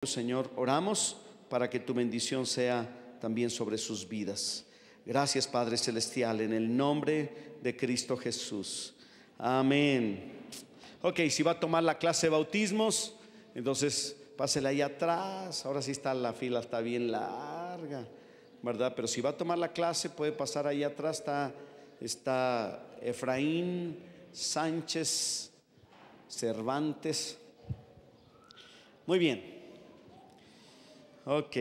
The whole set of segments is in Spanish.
Señor, oramos para que tu bendición sea también sobre sus vidas. Gracias, Padre Celestial, en el nombre de Cristo Jesús. Amén. Ok, si va a tomar la clase de bautismos, entonces pásela ahí atrás. Ahora sí está la fila, está bien larga, ¿verdad? Pero si va a tomar la clase, puede pasar ahí atrás. Está Efraín Sánchez Cervantes. Muy bien. Ok.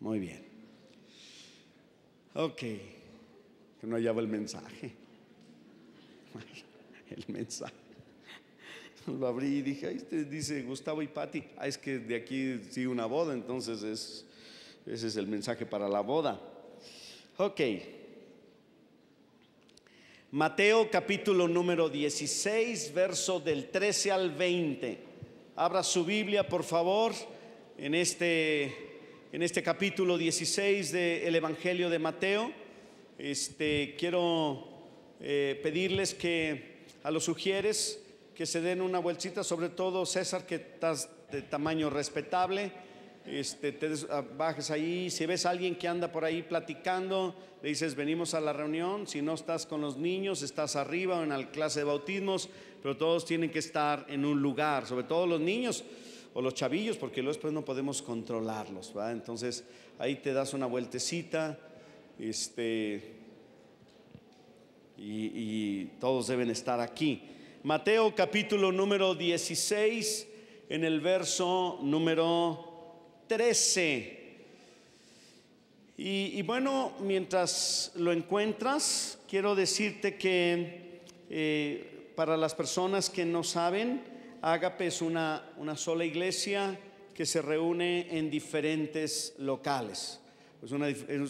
Muy bien. Ok. Que no hallaba el mensaje. El mensaje. Lo abrí y dije, ahí dice Gustavo y Pati. Es que de aquí sigue una boda, entonces ese es el mensaje para la boda. Ok. Mateo capítulo número 16, verso del 13 al 20. Abra su Biblia, por favor, en este capítulo 16 del Evangelio de Mateo. Quiero pedirles que a los sugieres que se den una vueltita, sobre todo César, que estás de tamaño respetable. Bajes ahí. Si ves a alguien que anda por ahí platicando, le dices venimos a la reunión. Si no estás con los niños, estás arriba o en la clase de bautismos, pero todos tienen que estar en un lugar, sobre todo los niños o los chavillos, porque luego después no podemos controlarlos, ¿va? Entonces ahí te das una vueltecita, y todos deben estar aquí. Mateo capítulo número 16, en el verso número 13. Y bueno, mientras lo encuentras, quiero decirte que para las personas que no saben, Ágape es una sola iglesia que se reúne en diferentes locales. Es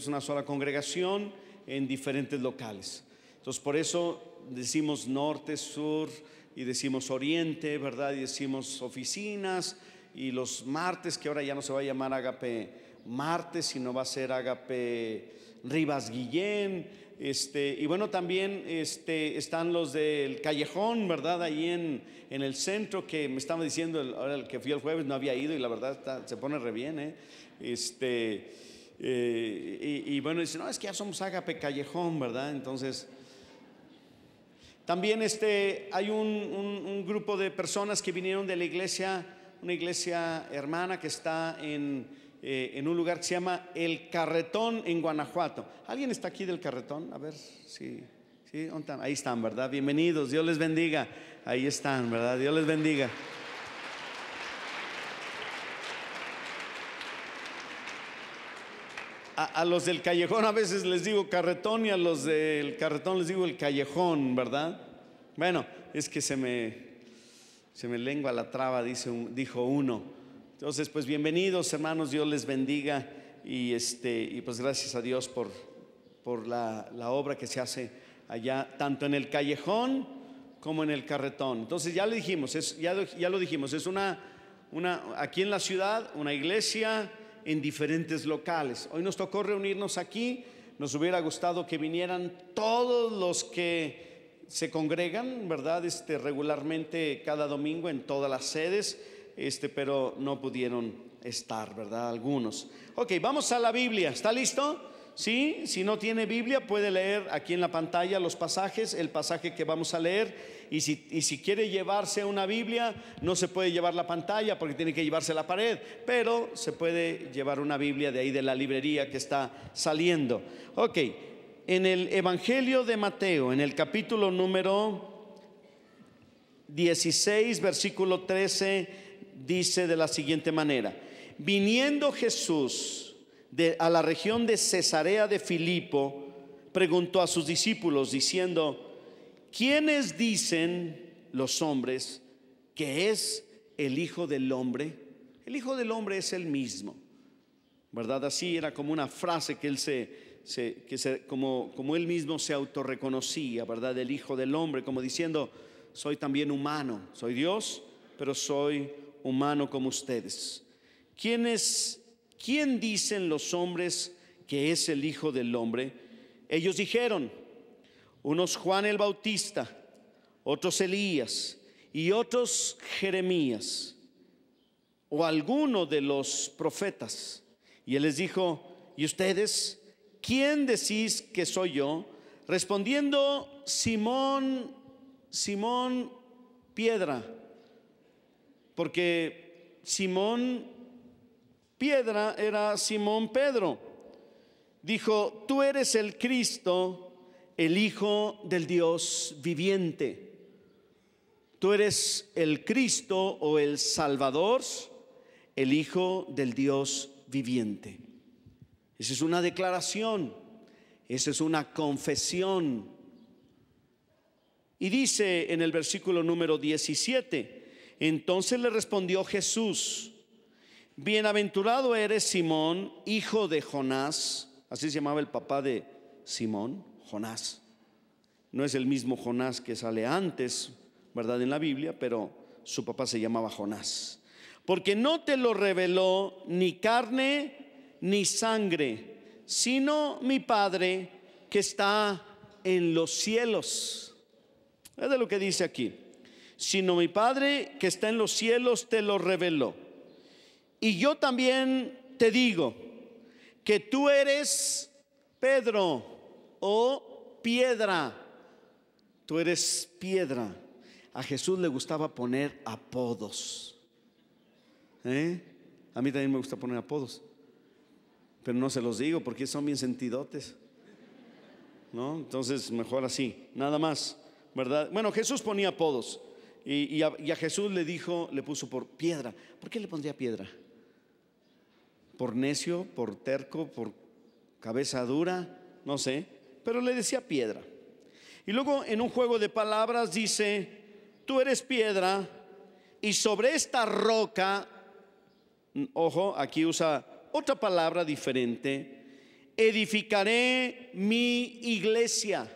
una sola congregación en diferentes locales. Entonces por eso decimos norte, sur y decimos oriente, ¿verdad? Y decimos oficinas. Y los martes, que ahora ya no se va a llamar Ágape Martes, sino va a ser Ágape Rivas Guillén. Y bueno, también están los del Callejón, ¿verdad? Ahí en el centro, que me estaba diciendo ahora el que fui el jueves, no había ido, y la verdad se pone re bien, y bueno, dice, no, es que ya somos Ágape Callejón, ¿verdad? Entonces también hay un grupo de personas que vinieron de la iglesia, una iglesia hermana que está en un lugar que se llama El Carretón en Guanajuato. ¿Alguien está aquí del Carretón? A ver, sí, ahí están, ¿verdad? Bienvenidos, Dios les bendiga. Ahí están, ¿verdad? Dios les bendiga. A los del Callejón a veces les digo Carretón, y a los del Carretón les digo El Callejón, ¿verdad? Bueno, es que se me lengua la traba, dijo uno. Entonces, pues bienvenidos, hermanos, Dios les bendiga. Y pues gracias a Dios por la obra que se hace allá, tanto en El Callejón como en El Carretón. Entonces ya lo dijimos, es una aquí en la ciudad, una iglesia en diferentes locales. Hoy nos tocó reunirnos aquí. Nos hubiera gustado que vinieran todos los que se congregan, ¿verdad? Regularmente cada domingo en todas las sedes, pero no pudieron estar, ¿verdad? Algunos. Ok, vamos a la Biblia. ¿Está listo? Sí, si no tiene Biblia puede leer aquí en la pantalla los pasajes, el pasaje que vamos a leer. Y si quiere llevarse una Biblia, no se puede llevar la pantalla porque tiene que llevarse la pared, pero se puede llevar una Biblia de ahí de la librería que está saliendo. Ok, en el Evangelio de Mateo, en el capítulo número 16, versículo 13, dice de la siguiente manera: viniendo Jesús a la región de Cesarea de Filipo, preguntó a sus discípulos diciendo: ¿quiénes dicen los hombres que es el Hijo del Hombre? El Hijo del Hombre es el mismo, ¿verdad? Así era como una frase que él como él mismo se autorreconocía, ¿verdad? El Hijo del Hombre, como diciendo: soy también humano, soy Dios, pero soy humano como ustedes. ¿Quién dicen los hombres que es el Hijo del Hombre? Ellos dijeron: unos Juan el Bautista, otros Elías y otros Jeremías o alguno de los profetas. Y él les dijo: ¿y ustedes quién decís que soy yo? Respondiendo Simón Piedra, porque Simón Piedra era Simón Pedro, dijo: tú eres el Cristo, el Hijo del Dios viviente. Tú eres el Cristo o el Salvador, el Hijo del Dios viviente. Esa es una declaración, esa es una confesión. Y dice en el versículo número 17: entonces le respondió Jesús: bienaventurado eres, Simón, hijo de Jonás. Así se llamaba el papá de Simón, Jonás. No es el mismo Jonás que sale antes, ¿verdad?, en la Biblia, pero su papá se llamaba Jonás. Porque no te lo reveló ni carne ni sangre, sino mi Padre que está en los cielos. Es de lo que dice aquí: sino mi Padre que está en los cielos te lo reveló. Y yo también te digo que tú eres Pedro, o piedra. Tú eres piedra. A Jesús le gustaba poner apodos. A mí también me gusta poner apodos, pero no se los digo porque son bien sentidotes, ¿no? Entonces mejor así, nada más, ¿verdad? Bueno, Jesús ponía apodos y a Jesús le puso por piedra. ¿Por qué le pondría piedra? ¿Por necio, por terco, por cabeza dura? No sé, pero le decía piedra. Y luego en un juego de palabras dice: tú eres piedra y sobre esta roca, ojo, aquí usa otra palabra diferente, edificaré mi iglesia.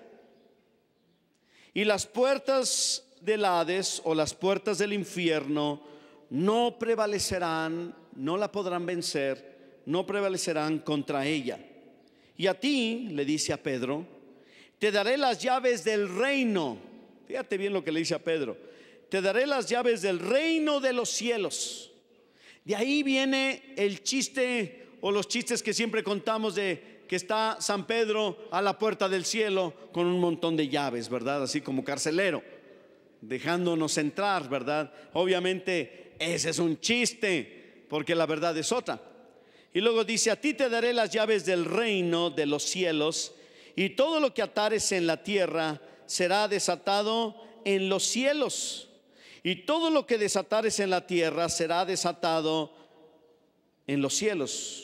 Y las puertas del Hades o las puertas del infierno no prevalecerán, no la podrán vencer, no prevalecerán contra ella. Y a ti, le dice a Pedro, te daré las llaves del reino. Fíjate bien lo que le dice a Pedro: te daré las llaves del reino de los cielos. De ahí viene el chiste o los chistes que siempre contamos de que está San Pedro a la puerta del cielo con un montón de llaves, ¿verdad? Así como carcelero, dejándonos entrar, ¿verdad? Obviamente ese es un chiste, porque la verdad es otra. Y luego dice: a ti te daré las llaves del reino de los cielos, y todo lo que atares en la tierra será desatado en los cielos, y todo lo que desatares en la tierra será desatado en los cielos.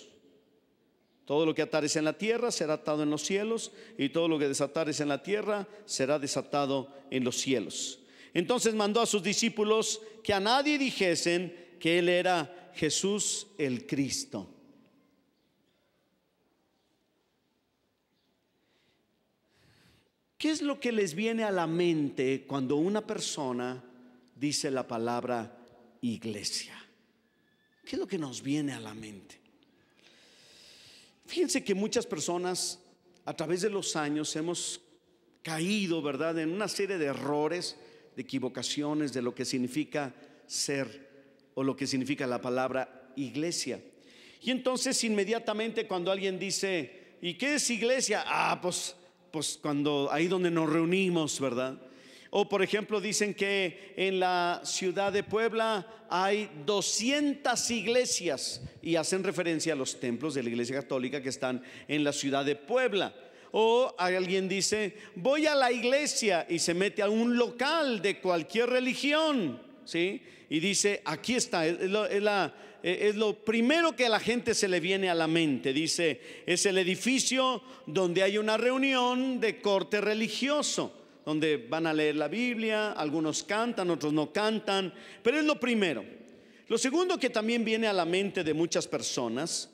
Todo lo que atares en la tierra será atado en los cielos, y todo lo que desatares en la tierra será desatado en los cielos. Entonces mandó a sus discípulos que a nadie dijesen que él era Jesús el Cristo. ¿Qué es lo que les viene a la mente cuando una persona dice la palabra iglesia? ¿Qué es lo que nos viene a la mente? Fíjense que muchas personas a través de los años hemos caído, ¿verdad?, en una serie de errores, de equivocaciones de lo que significa ser o lo que significa la palabra iglesia. Y entonces inmediatamente cuando alguien dice: ¿y qué es iglesia? Pues cuando ahí donde nos reunimos, ¿verdad? O por ejemplo dicen que en la ciudad de Puebla hay 200 iglesias y hacen referencia a los templos de la Iglesia Católica que están en la ciudad de Puebla. O alguien dice: voy a la iglesia, y se mete a un local de cualquier religión, ¿sí? Y dice: aquí está, es lo primero que a la gente se le viene a la mente. Dice: es el edificio donde hay una reunión de corte religioso, donde van a leer la Biblia, algunos cantan, otros no cantan, pero es lo primero. Lo segundo que también viene a la mente de muchas personas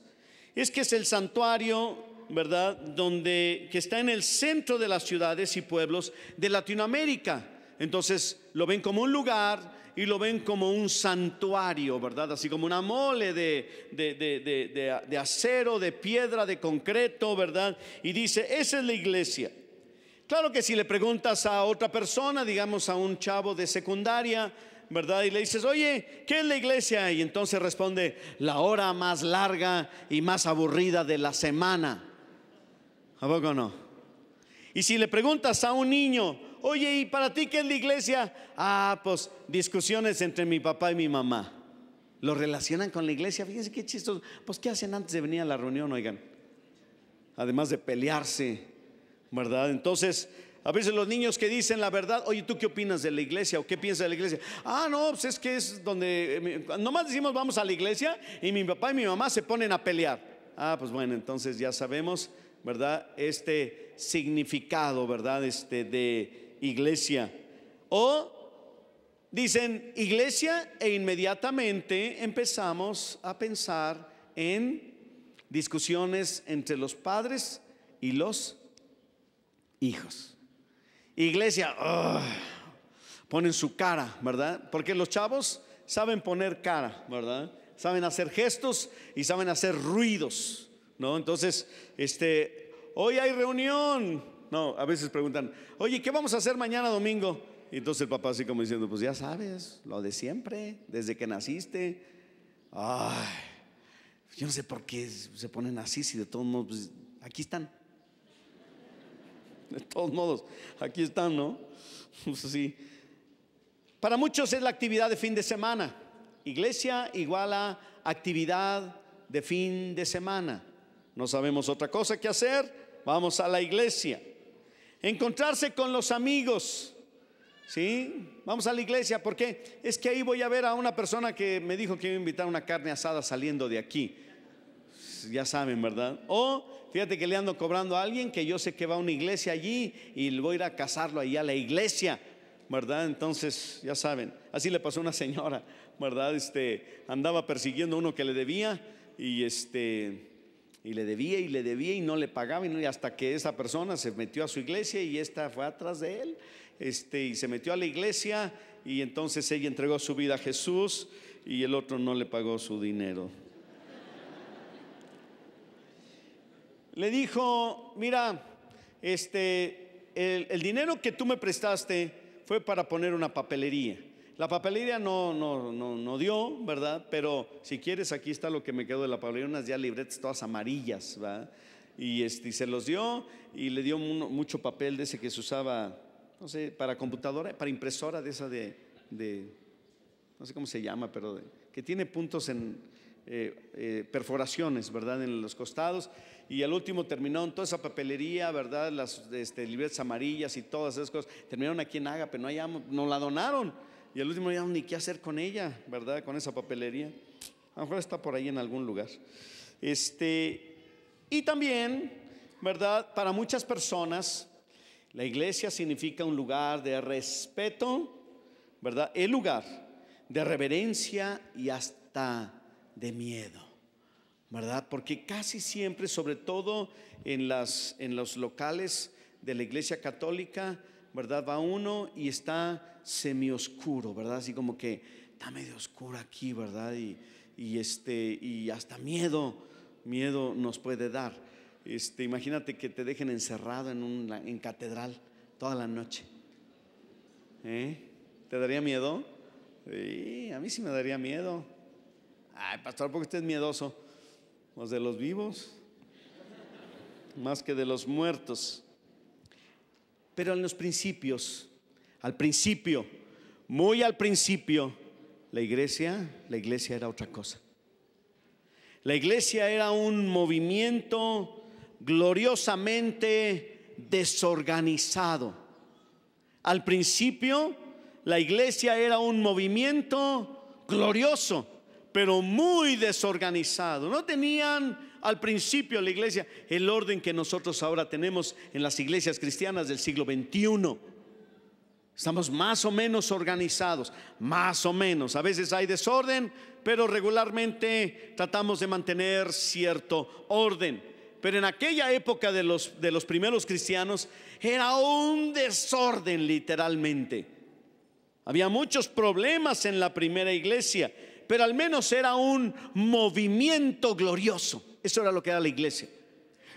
es que es el santuario, ¿verdad?, que está en el centro de las ciudades y pueblos de Latinoamérica. Entonces lo ven como un lugar y lo ven como un santuario, ¿verdad? Así como una mole de acero, de piedra, de concreto, ¿verdad? Y dice, esa es la iglesia. Claro que si le preguntas a otra persona, digamos a un chavo de secundaria, ¿verdad?, y le dices, oye, ¿qué es la iglesia? Y entonces responde, la hora más larga y más aburrida de la semana. ¿A poco no? Y si le preguntas a un niño, oye, ¿y para ti qué es la iglesia? Pues discusiones entre mi papá y mi mamá. Lo relacionan con la iglesia. Fíjense qué chistoso. Pues ¿qué hacen antes de venir a la reunión, oigan? Además de pelearse, ¿verdad? Entonces, a veces los niños que dicen la verdad, oye, ¿tú qué opinas de la iglesia? ¿O qué piensas de la iglesia? No, pues es que es donde nomás decimos vamos a la iglesia y mi papá y mi mamá se ponen a pelear. Pues bueno, entonces ya sabemos, ¿verdad?, este significado, ¿verdad?, de iglesia. O dicen iglesia e inmediatamente empezamos a pensar en discusiones entre los padres y los hijos. Iglesia, ponen su cara, ¿verdad? Porque los chavos saben poner cara, ¿verdad? Saben hacer gestos y saben hacer ruidos, ¿no? Entonces, hoy hay reunión. No, a veces preguntan, oye, ¿qué vamos a hacer mañana domingo? Y entonces el papá así como diciendo, pues ya sabes, lo de siempre, desde que naciste. Yo no sé por qué se ponen así, si de todos modos, pues, aquí están. De todos modos, aquí están, ¿no? Pues sí. Para muchos es la actividad de fin de semana. Iglesia igual a actividad de fin de semana. No sabemos otra cosa que hacer, vamos a la iglesia. Encontrarse con los amigos, ¿sí? Vamos a la iglesia porque es que ahí voy a ver a una persona que me dijo que iba a invitar una carne asada saliendo de aquí. Ya saben, ¿verdad? O fíjate que le ando cobrando a alguien que yo sé que va a una iglesia allí y le voy a ir a casarlo allí a la iglesia, ¿verdad? Entonces, ya saben, así le pasó a una señora, ¿verdad? Andaba persiguiendo a uno que le debía y le debía y no le pagaba, y hasta que esa persona se metió a su iglesia y esta fue atrás de él, y se metió a la iglesia, y entonces ella entregó su vida a Jesús y el otro no le pagó su dinero. Le dijo, mira, el dinero que tú me prestaste fue para poner una papelería. La papelería no dio, ¿verdad? Pero si quieres, aquí está lo que me quedó de la papelería, unas ya libretas todas amarillas, ¿verdad? Y se los dio y le dio mucho papel de ese que se usaba, no sé, para computadora, para impresora de esa de no sé cómo se llama, pero que tiene puntos en perforaciones, ¿verdad?, en los costados. Y al último terminaron toda esa papelería, ¿verdad?, las libretas amarillas y todas esas cosas, terminaron aquí en Ágape, no la donaron. Y al último ya ni qué hacer con ella, ¿verdad?, con esa papelería. A lo mejor está por ahí en algún lugar. Y también, ¿verdad?, para muchas personas la iglesia significa un lugar de respeto, ¿verdad?, el lugar de reverencia y hasta de miedo, ¿verdad? Porque casi siempre, sobre todo en los locales de la iglesia católica, ¿verdad?, va uno y está semioscuro, ¿verdad? Así como que está medio oscuro aquí, ¿verdad? Y hasta miedo nos puede dar. Imagínate que te dejen encerrado en catedral toda la noche. ¿Te daría miedo? Sí, a mí sí me daría miedo. Pastor, ¿por qué usted es miedoso? Pues de los vivos, más que de los muertos. Pero en los principios, muy al principio, la iglesia era otra cosa. La iglesia era un movimiento gloriosamente desorganizado. Al principio, la iglesia era un movimiento glorioso, pero muy desorganizado. No tenían al principio la iglesia el orden que nosotros ahora tenemos en las iglesias cristianas del siglo XXI. Estamos más o menos organizados, más o menos. A veces hay desorden, pero regularmente tratamos de mantener cierto orden. Pero en aquella época de los primeros cristianos era un desorden literalmente. Había muchos problemas en la primera iglesia, pero al menos era un movimiento glorioso. Eso era lo que era la iglesia.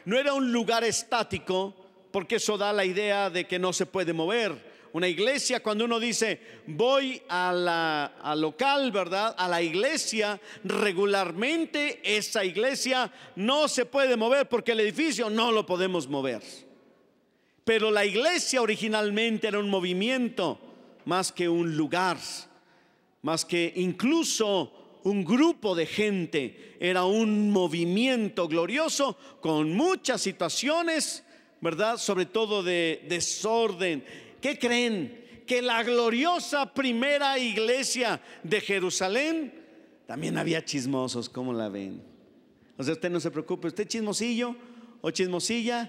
No era un lugar estático, porque eso da la idea de que no se puede mover. Una iglesia, cuando uno dice voy al local, ¿verdad?, a la iglesia, regularmente esa iglesia no se puede mover porque el edificio no lo podemos mover. Pero la iglesia originalmente era un movimiento más que un lugar, más que incluso un grupo de gente. Era un movimiento glorioso con muchas situaciones, ¿verdad?, sobre todo de desorden. ¿Qué creen? Que la gloriosa primera iglesia de Jerusalén también había chismosos. ¿Cómo la ven? O sea, usted no se preocupe, usted chismosillo o chismosilla,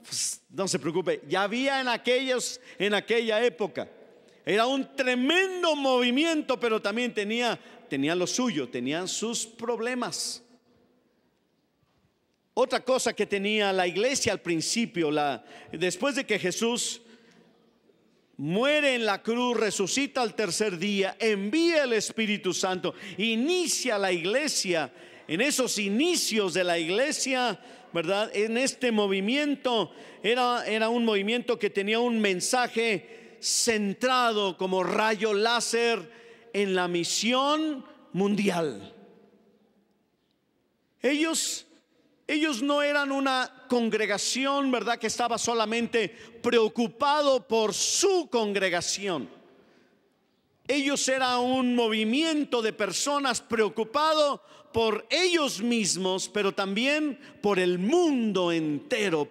pues no se preocupe, ya había en aquella época. Era un tremendo movimiento, pero también tenía lo suyo, tenían sus problemas. Otra cosa que tenía la iglesia al principio, después de que Jesús muere en la cruz, resucita al tercer día, envía el Espíritu Santo, inicia la iglesia. En esos inicios de la iglesia, ¿verdad?, en este movimiento era un movimiento que tenía un mensaje centrado como rayo láser en la misión mundial. Ellos no eran una congregación, ¿verdad?, que estaba solamente preocupado por su congregación. Ellos eran un movimiento de personas preocupado por ellos mismos, pero también por el mundo entero,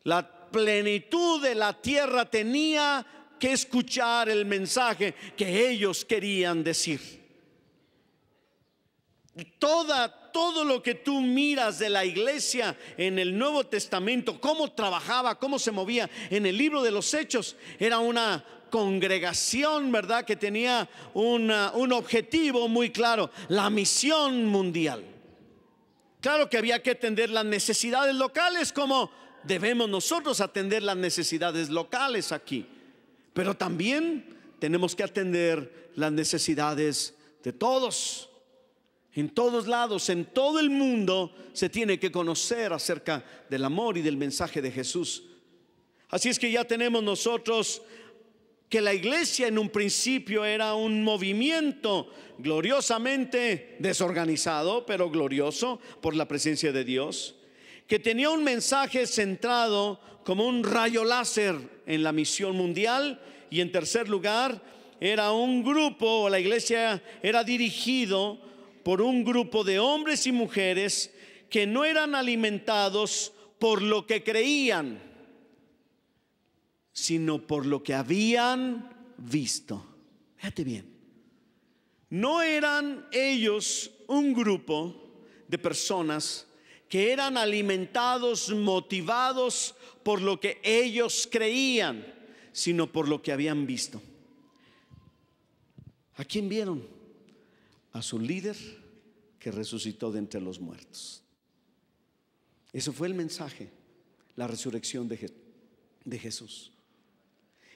La plenitud de la tierra tenía que escuchar el mensaje que ellos querían decir. Todo lo que tú miras de la iglesia en el Nuevo Testamento, cómo trabajaba, cómo se movía en el libro de los Hechos, era una congregación, ¿verdad?, que tenía un objetivo muy claro: la misión mundial. Claro que había que atender las necesidades locales, como debemos nosotros atender las necesidades locales aquí, pero también tenemos que atender las necesidades de todos. En todos lados, en todo el mundo, se tiene que conocer acerca del amor y del mensaje de Jesús. Así es que ya tenemos nosotros que la iglesia en un principio era un movimiento gloriosamente desorganizado, pero glorioso por la presencia de Dios, que tenía un mensaje centrado como un rayo láser en la misión mundial. Y en tercer lugar, era un grupo, la iglesia era dirigido por un grupo de hombres y mujeres que no eran alimentados por lo que creían, sino por lo que habían visto. Fíjate bien, no eran ellos un grupo de personas que eran alimentados, motivados por lo que ellos creían, sino por lo que habían visto. ¿A quién vieron? A su líder que resucitó de entre los muertos. Eso fue el mensaje, la resurrección de Jesús.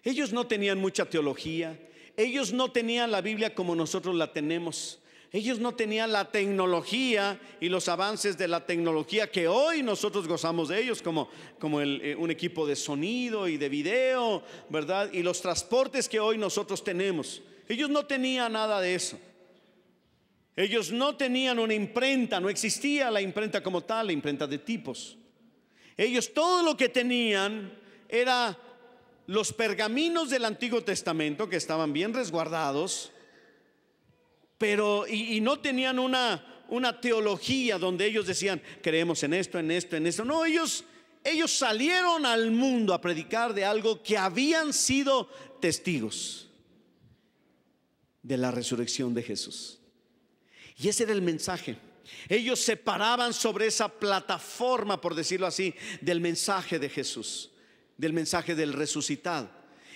Ellos no tenían mucha teología, ellos no tenían la Biblia como nosotros la tenemos, ellos no tenían la tecnología y los avances de la tecnología que hoy nosotros gozamos de ellos, como un equipo de sonido y de video, ¿verdad?, y los transportes que hoy nosotros tenemos. Ellos no tenían nada de eso. Ellos no tenían una imprenta, no existía la imprenta como tal, la imprenta de tipos. Ellos todo lo que tenían era los pergaminos del Antiguo Testamento, que estaban bien resguardados, pero y no tenían una teología donde ellos decían creemos en esto, en esto, en esto. No, ellos salieron al mundo a predicar de algo que habían sido testigos de la resurrección de Jesús. Y ese era el mensaje. Ellos se paraban sobre esa plataforma, por decirlo así, del mensaje de Jesús, del mensaje del resucitado.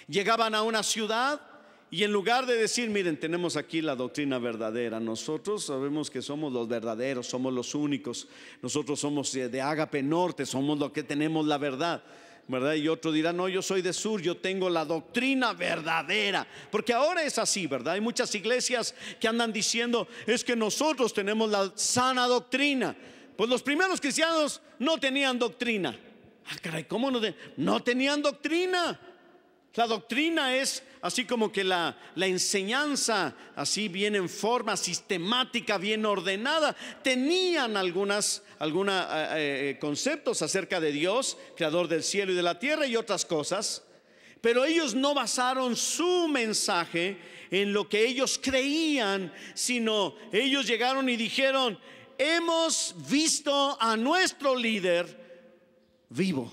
Llegaban a una ciudad y en lugar de decir, miren, tenemos aquí la doctrina verdadera, nosotros sabemos que somos los verdaderos, somos los únicos, nosotros somos de Ágape Norte, somos los que tenemos la verdad, ¿verdad? Y otro dirá, no, yo soy de Sur, yo tengo la doctrina verdadera. Porque ahora es así, ¿verdad? Hay muchas iglesias que andan diciendo, es que nosotros tenemos la sana doctrina. Pues los primeros cristianos no tenían doctrina. Ah, caray, ¿cómo no tenían doctrina? La doctrina es así como que la enseñanza, así bien en forma sistemática, bien ordenada. Tenían algunos conceptos acerca de Dios, creador del cielo y de la tierra y otras cosas. Pero ellos no basaron su mensaje en lo que ellos creían, sino ellos llegaron y dijeron, hemos visto a nuestro líder vivo.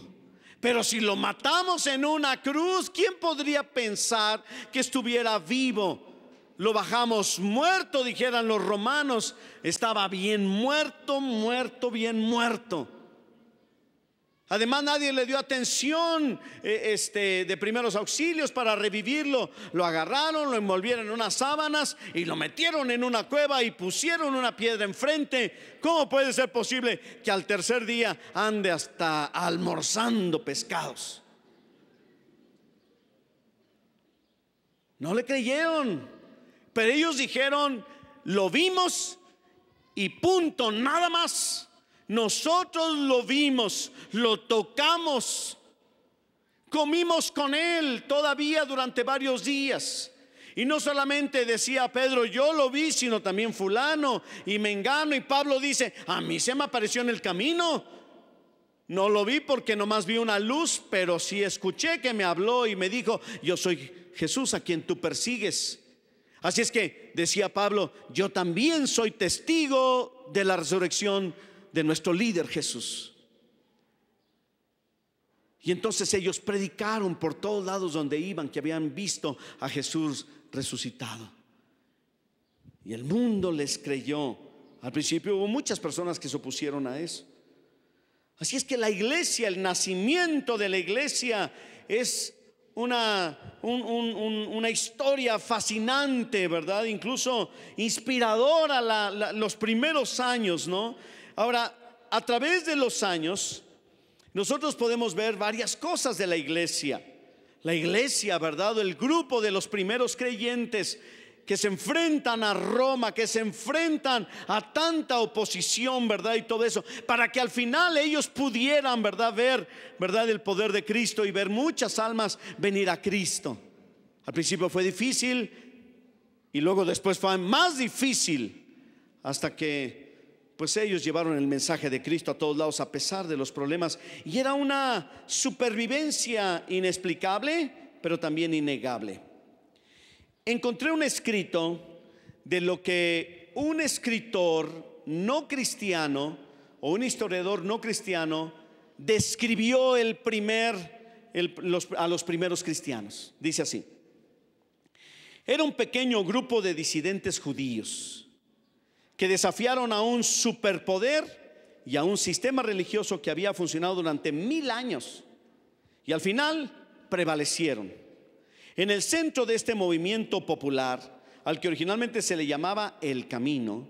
Pero si lo matamos en una cruz, ¿quién podría pensar que estuviera vivo? Lo bajamos muerto, dijeran los romanos. Estaba bien muerto, bien muerto. Además nadie le dio atención de primeros auxilios para revivirlo. Lo agarraron, lo envolvieron en unas sábanas y lo metieron en una cueva y pusieron una piedra enfrente. ¿Cómo puede ser posible que al tercer día ande hasta almorzando pescados? No le creyeron, pero ellos dijeron, lo vimos y punto, nada más. Nosotros lo vimos, lo tocamos, comimos con él todavía durante varios días. Y no solamente decía Pedro, yo lo vi, sino también fulano y mengano. Y Pablo dice, a mí se me apareció en el camino. No lo vi porque nomás vi una luz, pero sí escuché que me habló y me dijo, yo soy Jesús a quien tú persigues. Así es que decía Pablo, yo también soy testigo de la resurrección de nuestro líder Jesús. Y entonces ellos predicaron por todos lados donde iban que habían visto a Jesús resucitado. Y el mundo les creyó. Al principio hubo muchas personas que se opusieron a eso. Así es que la iglesia, el nacimiento de la iglesia es una historia fascinante, ¿verdad? Incluso inspiradora los primeros años, ¿no? Ahora, a través de los años, nosotros podemos ver varias cosas de la iglesia. La iglesia, ¿verdad? El grupo de los primeros creyentes que se enfrentan a Roma, que se enfrentan a tanta oposición, ¿verdad? Y todo eso, para que al final ellos pudieran, ¿verdad? Ver, ¿verdad? El poder de Cristo y ver muchas almas venir a Cristo. Al principio fue difícil y luego después fue más difícil hasta que pues ellos llevaron el mensaje de Cristo a todos lados a pesar de los problemas. Y era una supervivencia inexplicable, pero también innegable. Encontré un escrito de lo que un escritor no cristiano o un historiador no cristiano describió a los primeros cristianos. Dice así: era un pequeño grupo de disidentes judíos que desafiaron a un superpoder y a un sistema religioso que había funcionado durante 1000 años y al final prevalecieron. En el centro de este movimiento popular, al que originalmente se le llamaba El Camino,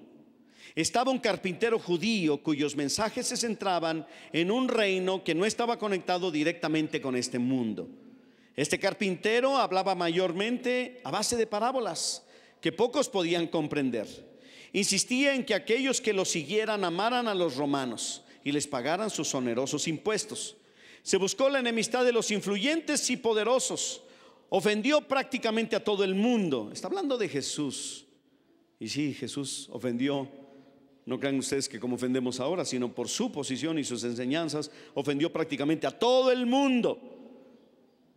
estaba un carpintero judío cuyos mensajes se centraban en un reino que no estaba conectado directamente con este mundo. Este carpintero hablaba mayormente a base de parábolas que pocos podían comprender. Insistía en que aquellos que lo siguieran amaran a los romanos y les pagaran sus onerosos impuestos. Se buscó la enemistad de los influyentes y poderosos. Ofendió prácticamente a todo el mundo. Está hablando de Jesús. Y sí, Jesús ofendió. No crean ustedes que como ofendemos ahora, sino por su posición y sus enseñanzas, ofendió prácticamente a todo el mundo.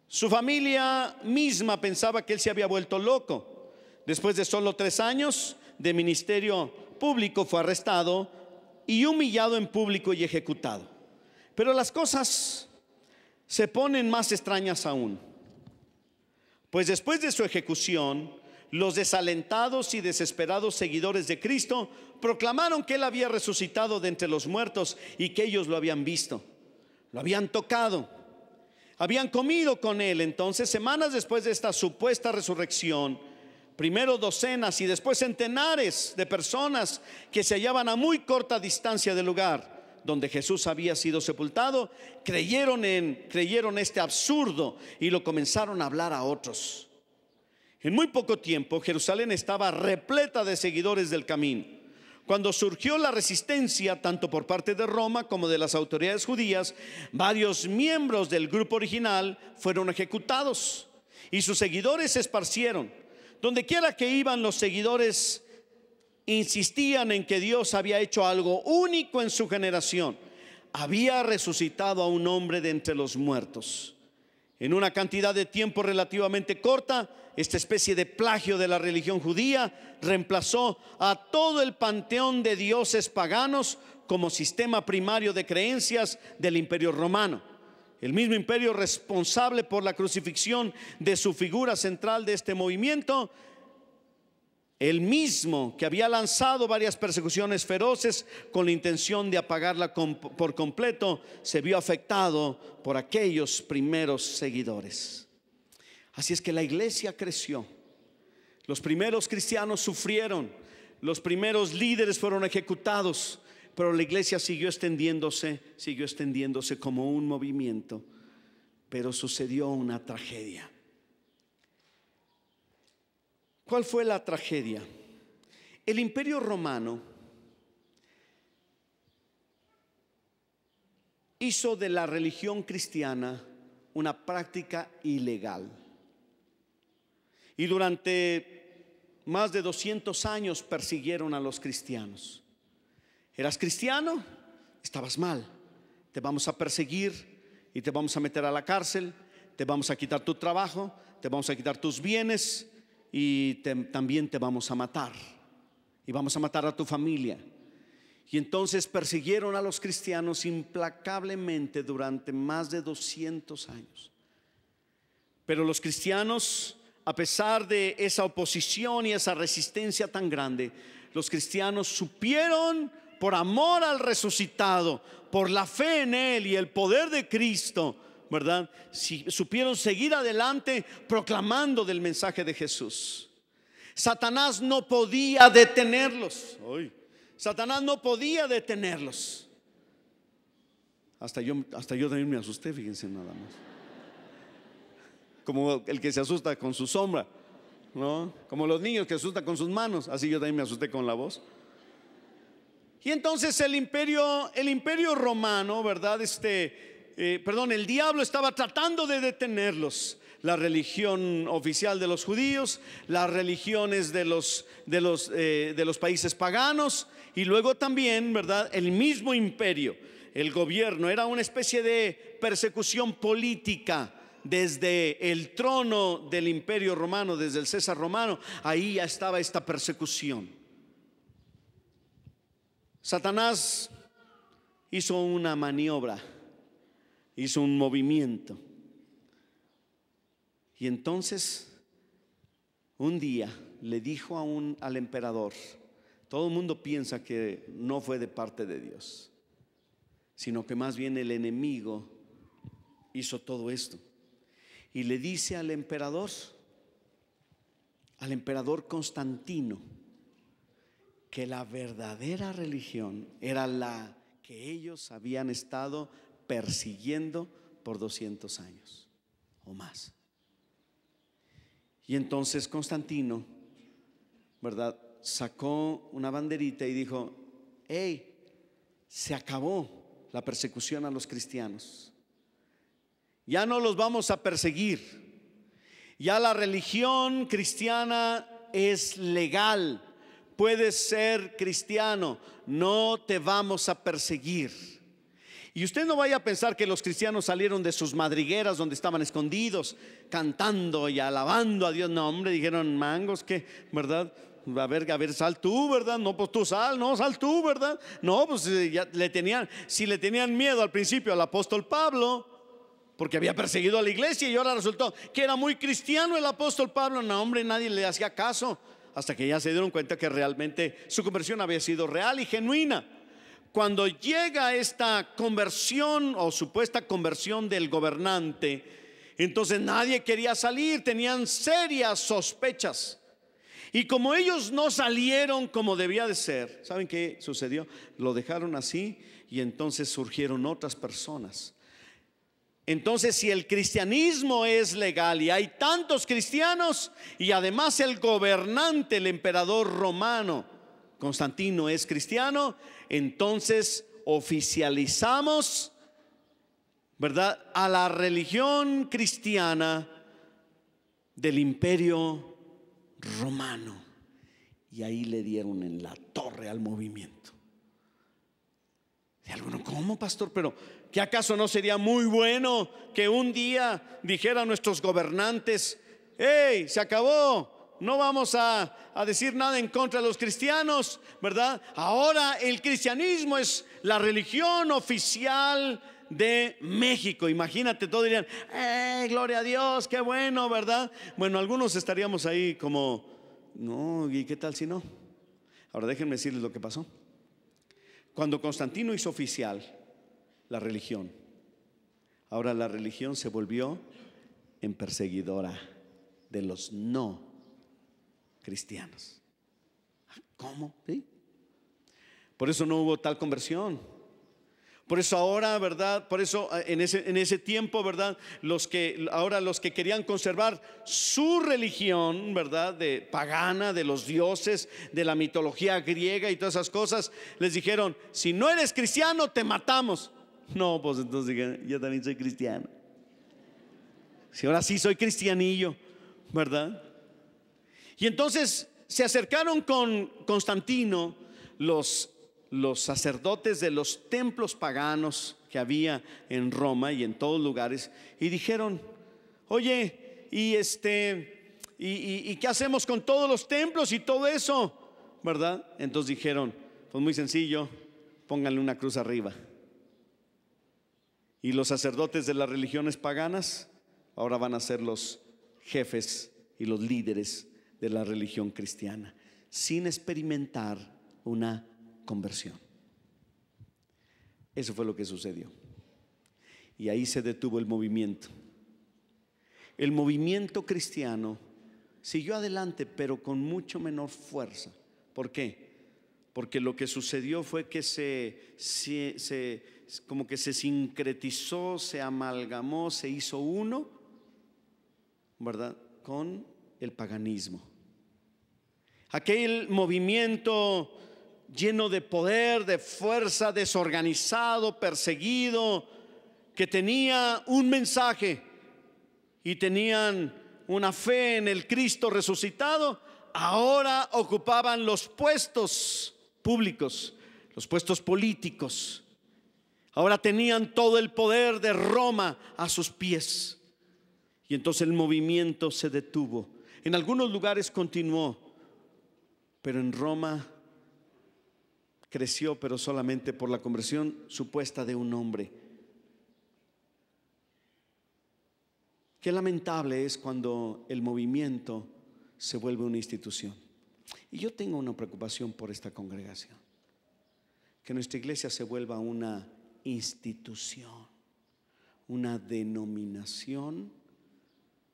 Su familia misma pensaba que él se había vuelto loco. Después de solo 3 años de ministerio público fue arrestado y humillado en público y ejecutado. Pero las cosas se ponen más extrañas aún, pues después de su ejecución, los desalentados y desesperados seguidores de Cristo proclamaron que él había resucitado de entre los muertos y que ellos lo habían visto, lo habían tocado. Habían comido con él. Entonces, semanas después de esta supuesta resurrección, primero docenas y después centenares de personas que se hallaban a muy corta distancia del lugar donde Jesús había sido sepultado, creyeron este absurdo y lo comenzaron a hablar a otros. En muy poco tiempo Jerusalén estaba repleta de seguidores del camino. Cuando surgió la resistencia tanto por parte de Roma como de las autoridades judías, varios miembros del grupo original fueron ejecutados y sus seguidores se esparcieron. Donde quiera que iban, los seguidores insistían en que Dios había hecho algo único en su generación. Había resucitado a un hombre de entre los muertos. En una cantidad de tiempo relativamente corta, esta especie de plagio de la religión judía reemplazó a todo el panteón de dioses paganos como sistema primario de creencias del Imperio Romano. El mismo imperio responsable por la crucifixión de su figura central de este movimiento, el mismo que había lanzado varias persecuciones feroces con la intención de apagarla por completo, se vio afectado por aquellos primeros seguidores. Así es que la iglesia creció. Los primeros cristianos sufrieron, los primeros líderes fueron ejecutados, pero la iglesia siguió extendiéndose como un movimiento. Pero sucedió una tragedia. ¿Cuál fue la tragedia? El Imperio Romano hizo de la religión cristiana una práctica ilegal. Y durante más de 200 años persiguieron a los cristianos. ¿Eras cristiano? Estabas mal. Te vamos a perseguir y te vamos a meter a la cárcel. Te vamos a quitar tu trabajo, te vamos a quitar tus bienes y también te vamos a matar. Y vamos a matar a tu familia. Y entonces persiguieron a los cristianos implacablemente durante más de 200 años. Pero los cristianos, a pesar de esa oposición y esa resistencia tan grande, los cristianos supieron, por amor al resucitado, por la fe en Él y el poder de Cristo, ¿verdad? Supieron seguir adelante proclamando del mensaje de Jesús. Satanás no podía detenerlos. Satanás no podía detenerlos. Hasta yo también me asusté, fíjense nada más. Como el que se asusta con su sombra, ¿no? Como los niños que se asustan con sus manos. Así yo también me asusté con la voz. Y entonces el imperio romano, ¿verdad? El diablo estaba tratando de detenerlos. La religión oficial de los judíos, las religiones de los países paganos, y luego también, ¿verdad?, el mismo imperio, el gobierno. Era una especie de persecución política desde el trono del imperio romano, desde el César romano. Ahí ya estaba esta persecución. Satanás hizo una maniobra, hizo un movimiento. Y entonces un día le dijo al emperador, todo el mundo piensa que no fue de parte de Dios, sino que más bien el enemigo hizo todo esto. Y le dice al emperador Constantino, que la verdadera religión era la que ellos habían estado persiguiendo por 200 años o más. Y entonces Constantino, ¿verdad?, sacó una banderita y dijo: hey, se acabó la persecución a los cristianos. Ya no los vamos a perseguir. Ya la religión cristiana es legal. Puedes ser cristiano, no te vamos a perseguir. Y usted no vaya a pensar que los cristianos salieron de sus madrigueras donde estaban escondidos, cantando y alabando a Dios. No, hombre, dijeron: mangos, que, ¿verdad? A ver, sal tú, ¿verdad? No, pues tú sal tú, ¿verdad? No, pues ya si le tenían miedo al principio al apóstol Pablo, porque había perseguido a la iglesia, y ahora resultó que era muy cristiano el apóstol Pablo. No, hombre, nadie le hacía caso, hasta que ya se dieron cuenta que realmente su conversión había sido real y genuina. cuando llega esta conversión o supuesta conversión del gobernante, entonces nadie quería salir, tenían serias sospechas. Y como ellos no salieron como debía de ser, ¿saben qué sucedió? Lo dejaron así y entonces surgieron otras personas. Entonces, si el cristianismo es legal y hay tantos cristianos, y además el gobernante, el emperador romano Constantino, es cristiano, entonces oficializamos, ¿verdad?, a la religión cristiana del imperio romano. Y ahí le dieron en la torre al movimiento. Y alguno, ¿cómo, pastor? Pero ¿qué acaso no sería muy bueno que un día dijeran nuestros gobernantes: hey, se acabó, no vamos a decir nada en contra de los cristianos, ¿verdad? Ahora el cristianismo es la religión oficial de México. Imagínate, todos dirían: gloria a Dios, qué bueno, ¿verdad? Bueno, algunos estaríamos ahí como: no, ¿y qué tal si no? Ahora déjenme decirles lo que pasó. Cuando Constantino hizo oficial la religión, ahora la religión se volvió en perseguidora de los no cristianos. ¿Cómo? ¿Sí? Por eso no hubo tal conversión. Por eso ahora, ¿verdad? Por eso en ese tiempo, ¿verdad?, los que querían conservar su religión, ¿verdad?, de pagana, de los dioses, de la mitología griega y todas esas cosas, les dijeron: si no eres cristiano, te matamos. No, pues entonces dijeron: yo también soy cristiano. Si ahora sí soy cristianillo, ¿verdad? Y entonces se acercaron con Constantino los sacerdotes de los templos paganos que había en Roma y en todos lugares, y dijeron: oye, ¿y qué hacemos con todos los templos y todo eso? ¿Verdad? Entonces dijeron: pues muy sencillo, pónganle una cruz arriba. Y los sacerdotes de las religiones paganas ahora van a ser los jefes y los líderes de la religión cristiana, sin experimentar una conversión. Eso fue lo que sucedió. Y ahí se detuvo el movimiento. El movimiento cristiano siguió adelante, pero con mucho menor fuerza. ¿Por qué? Porque lo que sucedió fue que como que se sincretizó, se amalgamó, se hizo uno, ¿verdad?, con el paganismo. Aquel movimiento lleno de poder, de fuerza, desorganizado, perseguido, que tenía un mensaje y tenían una fe en el Cristo resucitado, ahora ocupaban los puestos públicos, los puestos políticos. Ahora tenían todo el poder de Roma a sus pies. Y entonces el movimiento se detuvo. En algunos lugares continuó, pero en Roma creció, pero solamente por la conversión supuesta de un hombre. Qué lamentable es cuando el movimiento se vuelve una institución. Y yo tengo una preocupación por esta congregación: que nuestra iglesia se vuelva una institución, una denominación,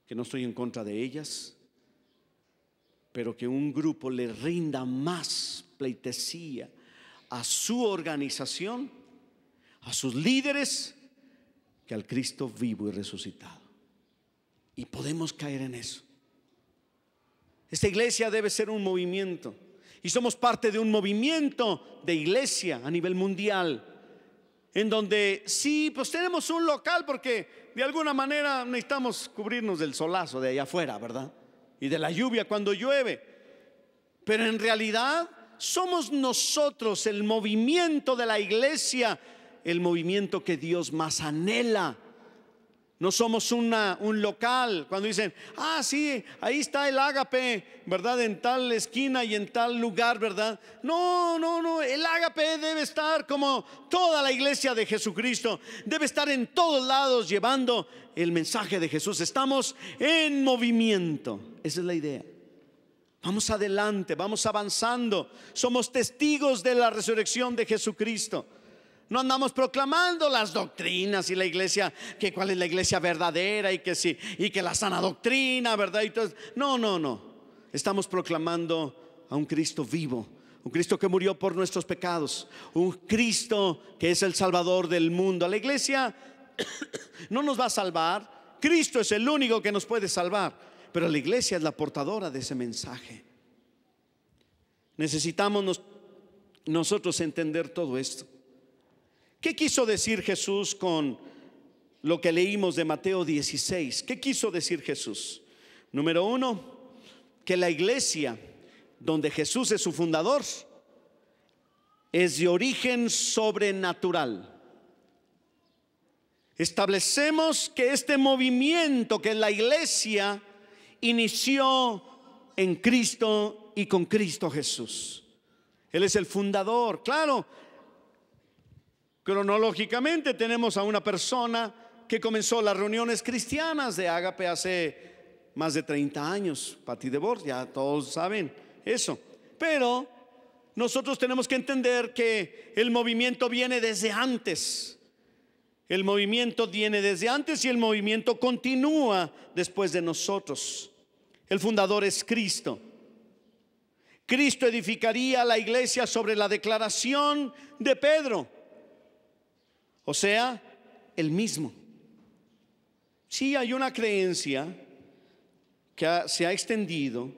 que no estoy en contra de ellas, pero que un grupo le rinda más pleitesía a su organización, a sus líderes, que al Cristo vivo y resucitado. Y podemos caer en eso. Esta iglesia debe ser un movimiento, y somos parte de un movimiento de iglesia a nivel mundial, en donde sí, pues tenemos un local porque de alguna manera necesitamos cubrirnos del solazo de allá afuera, ¿verdad?, y de la lluvia cuando llueve. Pero en realidad somos nosotros, el movimiento de la iglesia, el movimiento que Dios más anhela. No somos un local. Cuando dicen: sí, ahí está el Ágape, ¿verdad?, en tal esquina y en tal lugar, ¿verdad? No, el Ágape debe estar como toda la iglesia de Jesucristo. Debe estar en todos lados llevando el mensaje de Jesús. Estamos en movimiento. Esa es la idea. Vamos adelante, vamos avanzando. Somos testigos de la resurrección de Jesucristo. No andamos proclamando las doctrinas y la iglesia, que cuál es la iglesia verdadera y que sí, y que la sana doctrina, ¿verdad? Y todo. No. Estamos proclamando a un Cristo vivo, un Cristo que murió por nuestros pecados, un Cristo que es el Salvador del mundo. La iglesia no nos va a salvar. Cristo es el único que nos puede salvar, pero la iglesia es la portadora de ese mensaje. Necesitamos nosotros entender todo esto. ¿Qué quiso decir Jesús con lo que leímos de Mateo 16? ¿Qué quiso decir Jesús? Número uno, que la iglesia, donde Jesús es su fundador, es de origen sobrenatural. Establecemos que este movimiento, que la iglesia inició en Cristo y con Cristo Jesús. Él es el fundador. Claro, cronológicamente tenemos a una persona que comenzó las reuniones cristianas de Ágape hace más de 30 años, Patty DeBoer, ya todos saben eso. Pero nosotros tenemos que entender que el movimiento viene desde antes. El movimiento viene desde antes y el movimiento continúa después de nosotros. El fundador es Cristo. Cristo edificaría la iglesia sobre la declaración de Pedro, o sea, el mismo. Sí, hay una creencia que se ha extendido,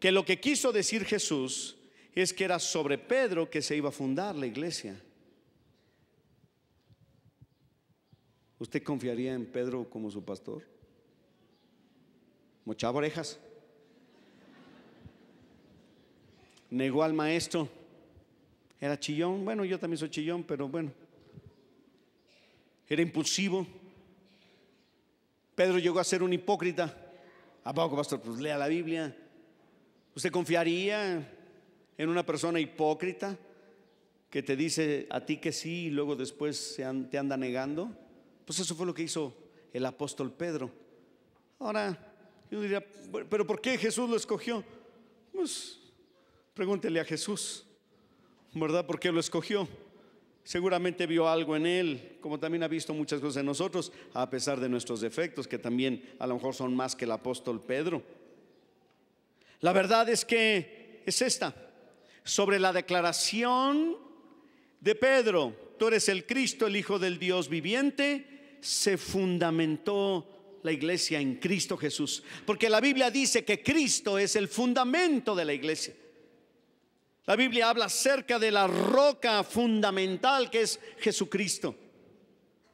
que lo que quiso decir Jesús es que era sobre Pedro que se iba a fundar la iglesia. ¿Usted confiaría en Pedro como su pastor? Mochaba orejas. Negó al maestro. Era chillón. Bueno, yo también soy chillón, pero bueno. Era impulsivo. Pedro llegó a ser un hipócrita. ¿A poco, pastor? Pues lea la Biblia. ¿Usted confiaría en una persona hipócrita que te dice a ti que sí y luego después te anda negando? Pues eso fue lo que hizo el apóstol Pedro. Ahora, yo diría, ¿pero por qué Jesús lo escogió? Pues pregúntele a Jesús, ¿verdad? ¿Por qué lo escogió? Seguramente vio algo en él, como también ha visto muchas cosas en nosotros, a pesar de nuestros defectos, que también a lo mejor son más que el apóstol Pedro. La verdad es que es esta: sobre la declaración de Pedro, tú eres el Cristo, el Hijo del Dios viviente, se fundamentó la iglesia en Cristo Jesús. Porque la Biblia dice que Cristo es el fundamento de la iglesia. La Biblia habla acerca de la roca fundamental que es Jesucristo.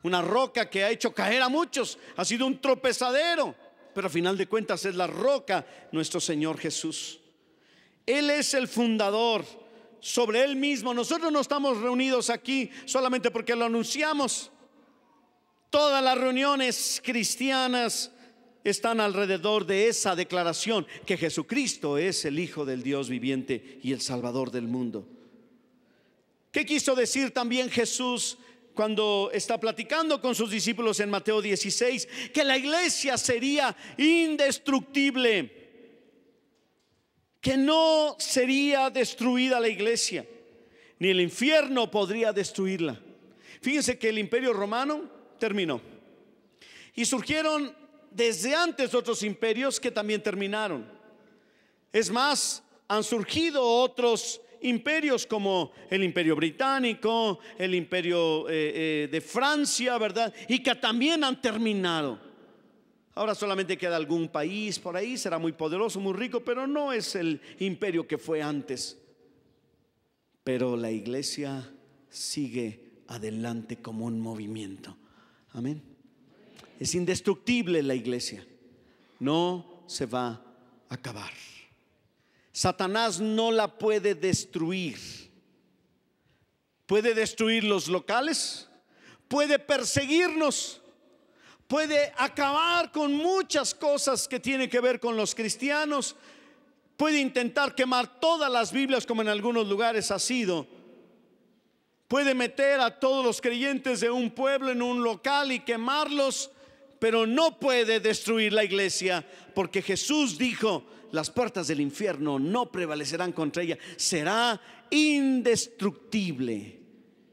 Una roca que ha hecho caer a muchos, ha sido un tropezadero, pero a final de cuentas es la roca, nuestro Señor Jesús. Él es el fundador. Sobre Él mismo, nosotros no estamos reunidos aquí solamente porque lo anunciamos. Todas las reuniones cristianas están alrededor de esa declaración, que Jesucristo es el Hijo del Dios viviente y el Salvador del mundo. ¿Qué quiso decir también Jesús cuando está platicando con sus discípulos en Mateo 16? Que la iglesia sería indestructible, que no sería destruida la iglesia, ni el infierno podría destruirla. Fíjense que el imperio romano terminó y surgieron desde antes otros imperios que también terminaron. Es más, han surgido otros imperios como el imperio británico, el imperio de Francia, ¿verdad? Y que también han terminado. Ahora solamente queda algún país por ahí, será muy poderoso, muy rico, pero no es el imperio que fue antes. Pero la iglesia sigue adelante como un movimiento. Amén. Es indestructible la iglesia, no se va a acabar. Satanás no la puede destruir. Puede destruir los locales, puede perseguirnos, puede acabar con muchas cosas que tienen que ver con los cristianos, puede intentar quemar todas las Biblias como en algunos lugares ha sido, puede meter a todos los creyentes de un pueblo en un local y quemarlos, pero no puede destruir la iglesia, porque Jesús dijo: las puertas del infierno no prevalecerán contra ella, será indestructible.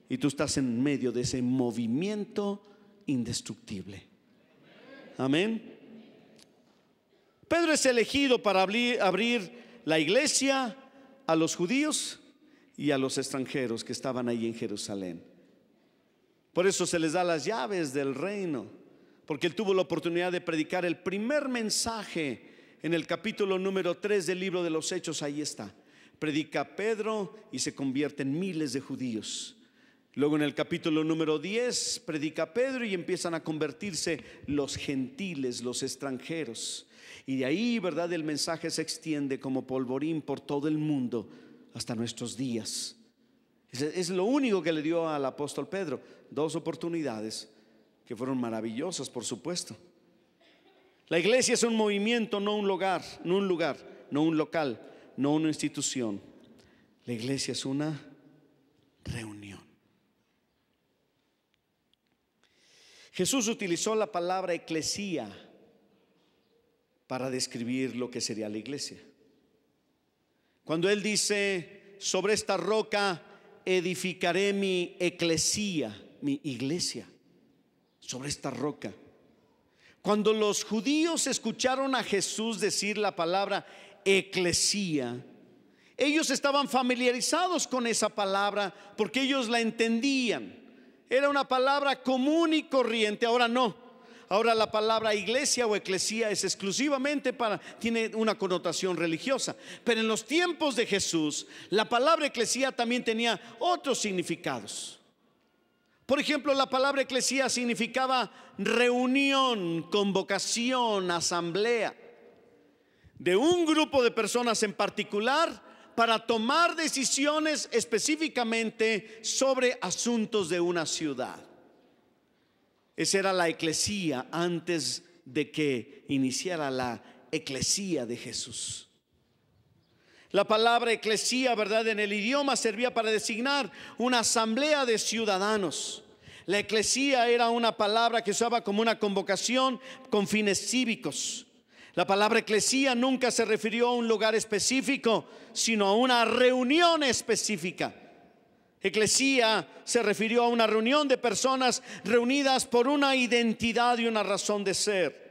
Y tú estás en medio de ese movimiento indestructible. Amén. Pedro es elegido para abrir la iglesia a los judíos y a los extranjeros que estaban ahí en Jerusalén. Por eso se les da las llaves del reino, porque él tuvo la oportunidad de predicar el primer mensaje en el capítulo número 3 del libro de los Hechos. Ahí está, predica Pedro y se convierten miles de judíos. Luego en el capítulo número 10 predica Pedro y empiezan a convertirse los gentiles, los extranjeros. Y de ahí, ¿verdad?, el mensaje se extiende como polvorín por todo el mundo hasta nuestros días. Es lo único que le dio al apóstol Pedro, 2 oportunidades que fueron maravillosas, por supuesto. La iglesia es un movimiento, no un lugar, no un local, no una institución. La iglesia es una reunión. Jesús utilizó la palabra eclesía para describir lo que sería la iglesia. Cuando él dice: sobre esta roca edificaré mi eclesía, mi iglesia, sobre esta roca. Cuando los judíos escucharon a Jesús decir la palabra eclesía, ellos estaban familiarizados con esa palabra porque ellos la entendían. Era una palabra común y corriente. Ahora no. Ahora la palabra iglesia o eclesía es exclusivamente tiene una connotación religiosa. Pero en los tiempos de Jesús, la palabra eclesía también tenía otros significados. Por ejemplo, la palabra eclesía significaba reunión, convocación, asamblea de un grupo de personas en particular para tomar decisiones específicamente sobre asuntos de una ciudad. Esa era la eclesía antes de que iniciara la eclesía de Jesús. La palabra eclesía, ¿verdad?, en el idioma servía para designar una asamblea de ciudadanos. La eclesía era una palabra que se usaba como una convocación con fines cívicos. La palabra eclesía nunca se refirió a un lugar específico, sino a una reunión específica. Eclesía se refirió a una reunión de personas reunidas por una identidad y una razón de ser.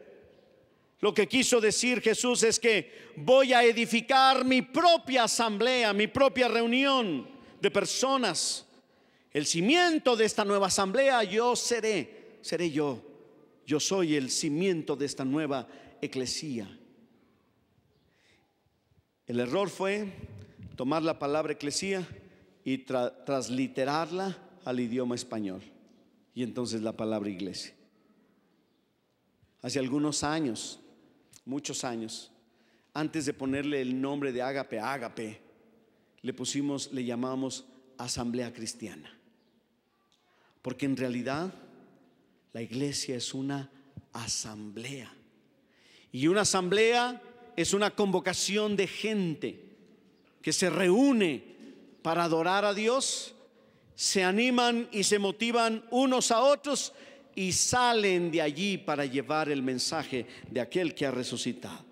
Lo que quiso decir Jesús es que voy a edificar mi propia asamblea, mi propia reunión de personas. El cimiento de esta nueva asamblea seré yo. Yo soy el cimiento de esta nueva eclesía. El error fue tomar la palabra eclesía y transliterarla al idioma español, y entonces la palabra iglesia. Hace algunos años, muchos años, antes de ponerle el nombre de ágape, le llamamos asamblea cristiana, porque en realidad la iglesia es una asamblea, y una asamblea es una convocación de gente que se reúne para adorar a Dios, se animan y se motivan unos a otros y salen de allí para llevar el mensaje de aquel que ha resucitado.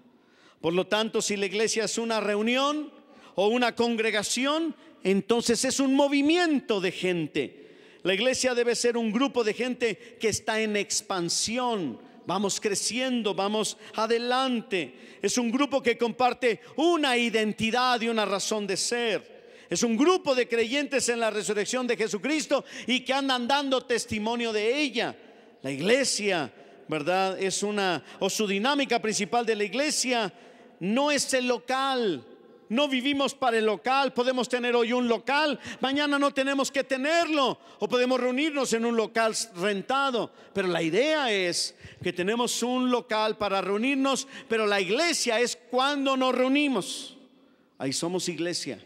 Por lo tanto, si la iglesia es una reunión o una congregación, entonces es un movimiento de gente. La iglesia debe ser un grupo de gente que está en expansión. Vamos creciendo, vamos adelante. Es un grupo que comparte una identidad y una razón de ser. Es un grupo de creyentes en la resurrección de Jesucristo y que andan dando testimonio de ella. La iglesia, ¿verdad?, su dinámica principal de la iglesia no es el local. No vivimos para el local. Podemos tener hoy un local, mañana no tenemos que tenerlo, o podemos reunirnos en un local rentado. Pero la idea es que tenemos un local para reunirnos, pero la iglesia es cuando nos reunimos. Ahí somos iglesia,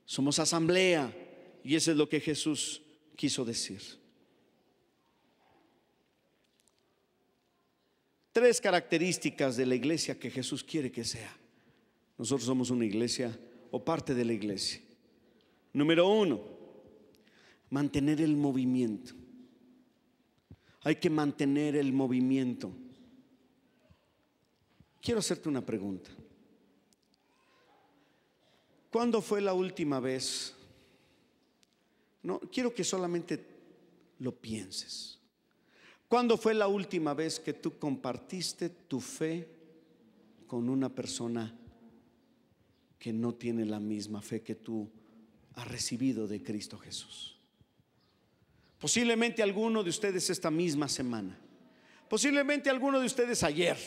somos asamblea, y eso es lo que Jesús quiso decir. 3 características de la iglesia que Jesús quiere que sea. Nosotros somos una iglesia o parte de la iglesia. Número 1, mantener el movimiento. Hay que mantener el movimiento. Quiero hacerte una pregunta. ¿Cuándo fue la última vez? No, quiero que solamente lo pienses. ¿Cuándo fue la última vez que tú compartiste tu fe con una persona que no tiene la misma fe que tú has recibido de Cristo Jesús? Posiblemente alguno de ustedes esta misma semana, posiblemente alguno de ustedes ayer,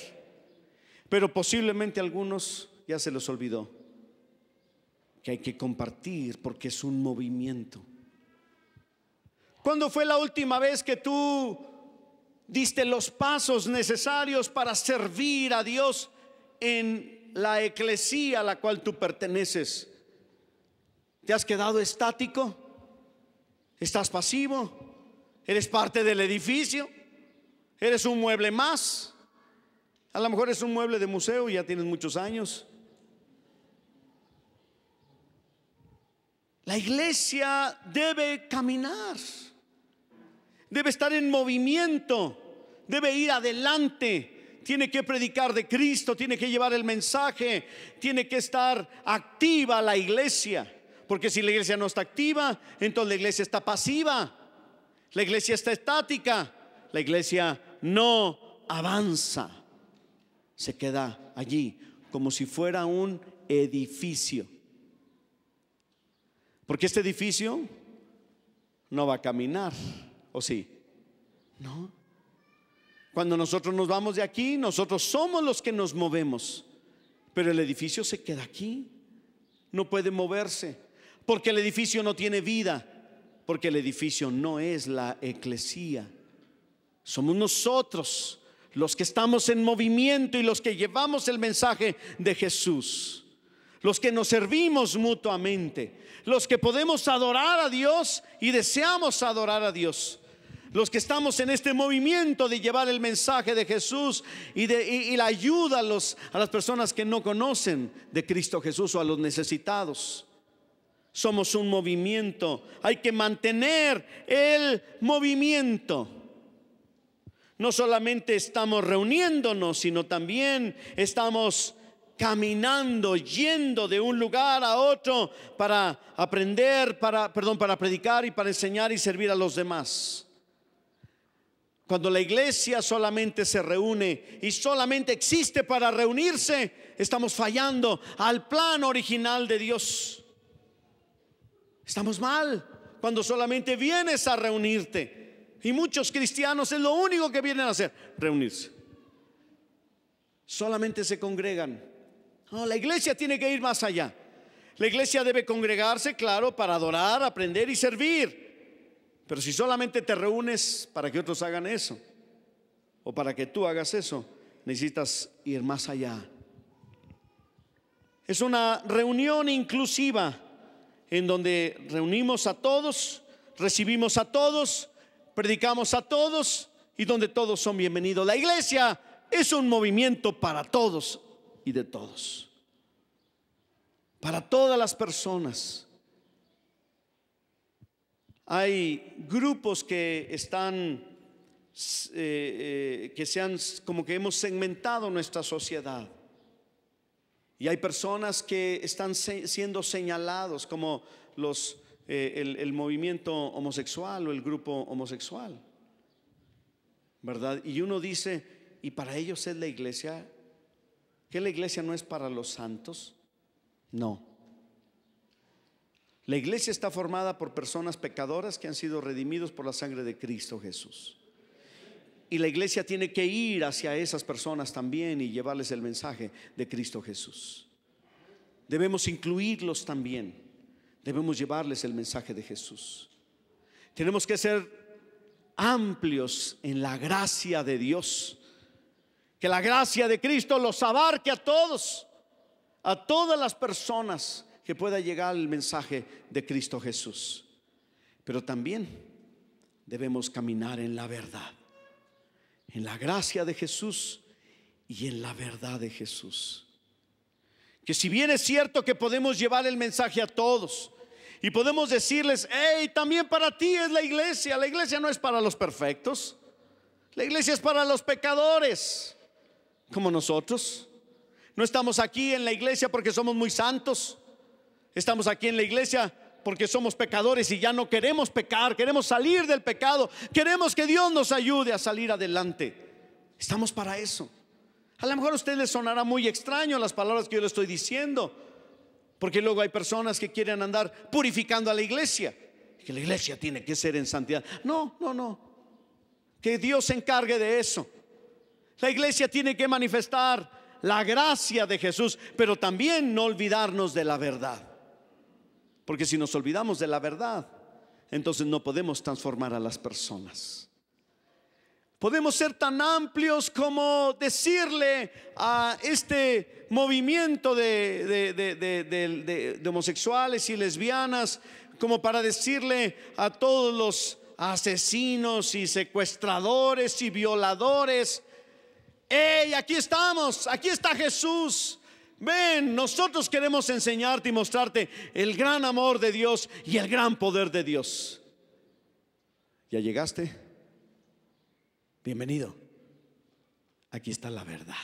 pero posiblemente algunos ya se les olvidó que hay que compartir porque es un movimiento. ¿Cuándo fue la última vez que tú diste los pasos necesarios para servir a Dios en la eclesía a la cual tú perteneces? ¿Te has quedado estático? ¿Estás pasivo? ¿Eres parte del edificio? ¿Eres un mueble más? A lo mejor es un mueble de museo y ya tienes muchos años. La iglesia debe caminar, debe estar en movimiento, debe ir adelante, tiene que predicar de Cristo, tiene que llevar el mensaje, tiene que estar activa la iglesia. Porque si la iglesia no está activa, entonces la iglesia está pasiva, la iglesia está estática, la iglesia no avanza, se queda allí como si fuera un edificio. Porque este edificio no va a caminar, ¿o sí? No. Cuando nosotros nos vamos de aquí, nosotros somos los que nos movemos, pero el edificio se queda aquí, no puede moverse, porque el edificio no tiene vida, porque el edificio no es la eclesía. Somos nosotros los que estamos en movimiento y los que llevamos el mensaje de Jesús, los que nos servimos mutuamente, los que podemos adorar a Dios y deseamos adorar a Dios, los que estamos en este movimiento de llevar el mensaje de Jesús y la ayuda a las personas que no conocen de Cristo Jesús o a los necesitados. Somos un movimiento, hay que mantener el movimiento. No solamente estamos reuniéndonos, sino también estamos caminando, yendo de un lugar a otro para aprender, para predicar y para enseñar y servir a los demás. Cuando la iglesia solamente se reúne y solamente existe para reunirse, estamos fallando al plan original de Dios. Estamos mal cuando solamente vienes a reunirte. Y muchos cristianos es lo único que vienen a hacer, reunirse. Solamente se congregan. No, la iglesia tiene que ir más allá. La iglesia debe congregarse, claro, para adorar, aprender y servir. Pero si solamente te reúnes para que otros hagan eso, o para que tú hagas eso, necesitas ir más allá. Es una reunión inclusiva en donde reunimos a todos, recibimos a todos, predicamos a todos y donde todos son bienvenidos. La iglesia es un movimiento para todos y de todos, para todas las personas. Hay grupos que están como que hemos segmentado nuestra sociedad, y hay personas que están siendo señalados como el movimiento homosexual o el grupo homosexual, ¿verdad? Y uno dice, ¿y para ellos es la iglesia? ¿Que la iglesia no es para los santos? No. La iglesia está formada por personas pecadoras que han sido redimidos por la sangre de Cristo Jesús. Y la iglesia tiene que ir hacia esas personas también y llevarles el mensaje de Cristo Jesús. Debemos incluirlos también. Debemos llevarles el mensaje de Jesús. Tenemos que ser amplios en la gracia de Dios. Que la gracia de Cristo los abarque a todos, a todas las personas, que pueda llegar el mensaje de Cristo Jesús. Pero también debemos caminar en la verdad, en la gracia de Jesús y en la verdad de Jesús. Que si bien es cierto que podemos llevar el mensaje a todos y podemos decirles, hey, también para ti es la iglesia no es para los perfectos, La iglesia es para los pecadores, como nosotros. No estamos aquí en la iglesia porque somos muy santos. Estamos aquí en la iglesia porque somos pecadores y ya no queremos pecar, queremos salir del pecado, queremos que Dios nos ayude a salir adelante. Estamos para eso. A lo mejor a usted le sonará muy extraño las palabras que yo le estoy diciendo, porque luego hay personas que quieren andar purificando a la iglesia, que la iglesia tiene que ser en santidad. No, no, no. Que Dios se encargue de eso. La iglesia tiene que manifestar la gracia de Jesús, pero también no olvidarnos de la verdad. Porque si nos olvidamos de la verdad, entonces no podemos transformar a las personas. Podemos ser tan amplios como decirle a este movimiento de homosexuales y lesbianas, como para decirle a todos los asesinos y secuestradores y violadores: hey, aquí estamos, aquí está Jesús. Ven, nosotros queremos enseñarte y mostrarte el gran amor de Dios y el gran poder de Dios. ¿Ya llegaste? Bienvenido. Aquí está la verdad.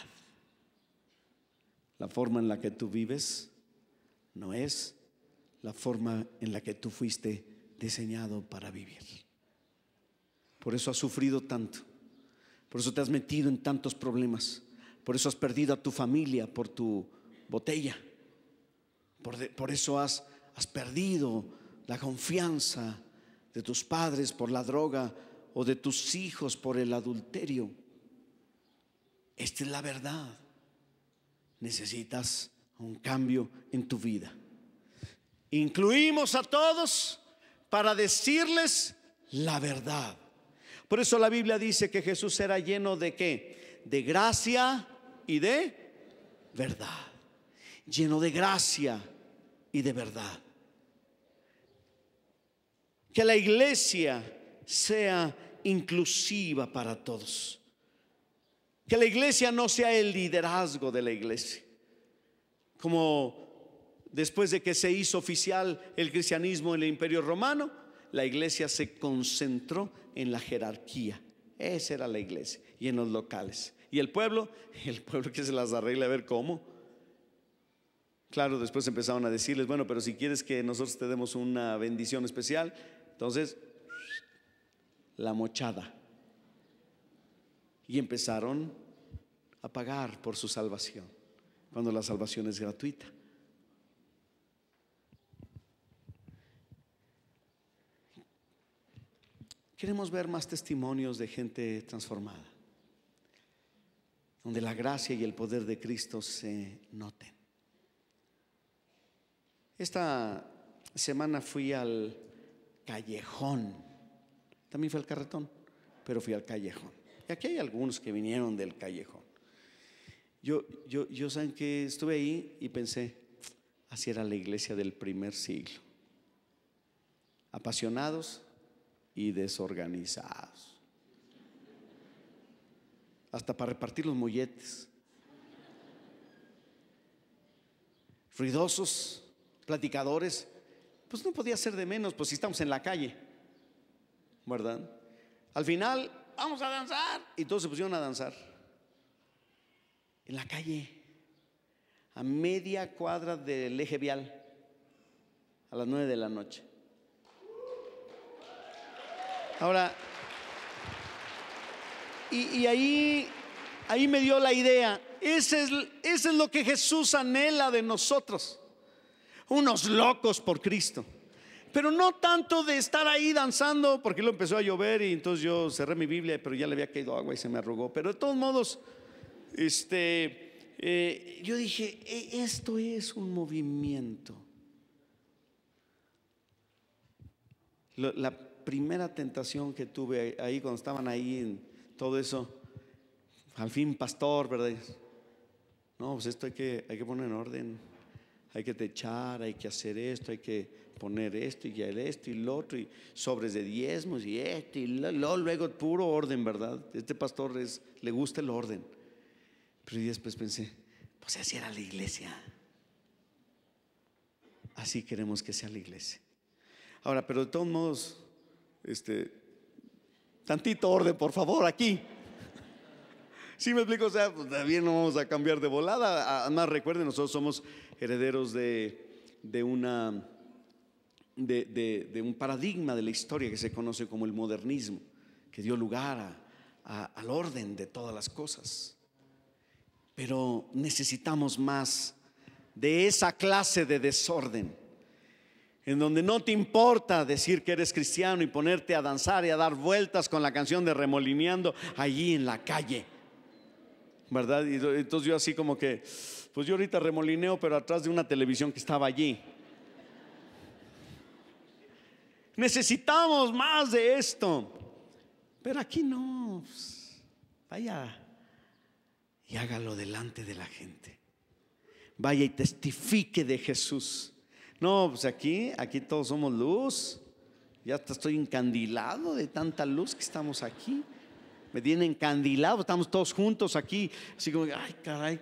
La forma en la que tú vives no es la forma en la que tú fuiste diseñado para vivir. Por eso has sufrido tanto. Por eso te has metido en tantos problemas. Por eso has perdido a tu familia por tu botella. Por eso has perdido la confianza de tus padres por la droga, o de tus hijos por el adulterio. Esta es la verdad. Necesitas un cambio en tu vida. Incluimos a todos para decirles la verdad. Por eso la Biblia dice que Jesús era lleno de ¿qué? De gracia y de verdad. Lleno de gracia y de verdad. Que la iglesia sea inclusiva para todos. Que la iglesia no sea el liderazgo de la iglesia, como después de que se hizo oficial el cristianismo en el Imperio Romano, la iglesia se concentró en la jerarquía. Esa era la iglesia, y en los locales. Y el pueblo que se las arregle a ver cómo. Claro, después empezaron a decirles: bueno, pero si quieres que nosotros te demos una bendición especial, entonces la mochada. Y empezaron a pagar por su salvación, cuando la salvación es gratuita. Queremos ver más testimonios de gente transformada, donde la gracia y el poder de Cristo se noten. Esta semana fui al Callejón. También fui al Carretón, pero fui al Callejón. Y aquí hay algunos que vinieron del Callejón. Yo saben que estuve ahí y pensé: así era la iglesia del primer siglo. Apasionados y desorganizados. Hasta para repartir los molletes. Ruidosos, platicadores. Pues no podía ser de menos, pues si estamos en la calle, ¿verdad? Al final, vamos a danzar. Y todos se pusieron a danzar en la calle, a media cuadra del eje vial, a las 9 de la noche. Ahora, y ahí me dio la idea. Ese es lo que Jesús anhela de nosotros. Unos locos por Cristo. Pero no tanto de estar ahí danzando, porque luego empezó a llover y entonces yo cerré mi Biblia, pero ya le había caído agua y se me arrugó. Pero de todos modos, yo dije: esto es un movimiento. La primera tentación que tuve ahí cuando estaban ahí en todo eso, al fin, pastor, ¿verdad? No, pues esto hay que poner en orden. Hay que techar, hay que hacer esto, hay que poner esto y esto y lo otro, y sobres de diezmos y esto y luego puro orden, ¿verdad? Este pastor le gusta el orden. Pero después pensé: pues así era la iglesia. Así queremos que sea la iglesia. Ahora, pero de todos modos, tantito orden, por favor, aquí. ¿Sí me explico? O sea, pues también no vamos a cambiar de volada. Además, recuerden, nosotros somos herederos de un paradigma de la historia que se conoce como el modernismo, que dio lugar al orden de todas las cosas. Pero necesitamos más de esa clase de desorden, en donde no te importa decir que eres cristiano y ponerte a danzar y a dar vueltas con la canción de Remolineando allí en la calle, ¿verdad? Y entonces yo así como que, pues yo ahorita remolineo, pero atrás de una televisión que estaba allí. Necesitamos más de esto, pero aquí no. Pues, vaya y hágalo delante de la gente. Vaya y testifique de Jesús. No, pues aquí todos somos luz. Ya hasta estoy encandilado de tanta luz que estamos aquí. Me tiene encandilado, estamos todos juntos aquí. Así como, ay caray,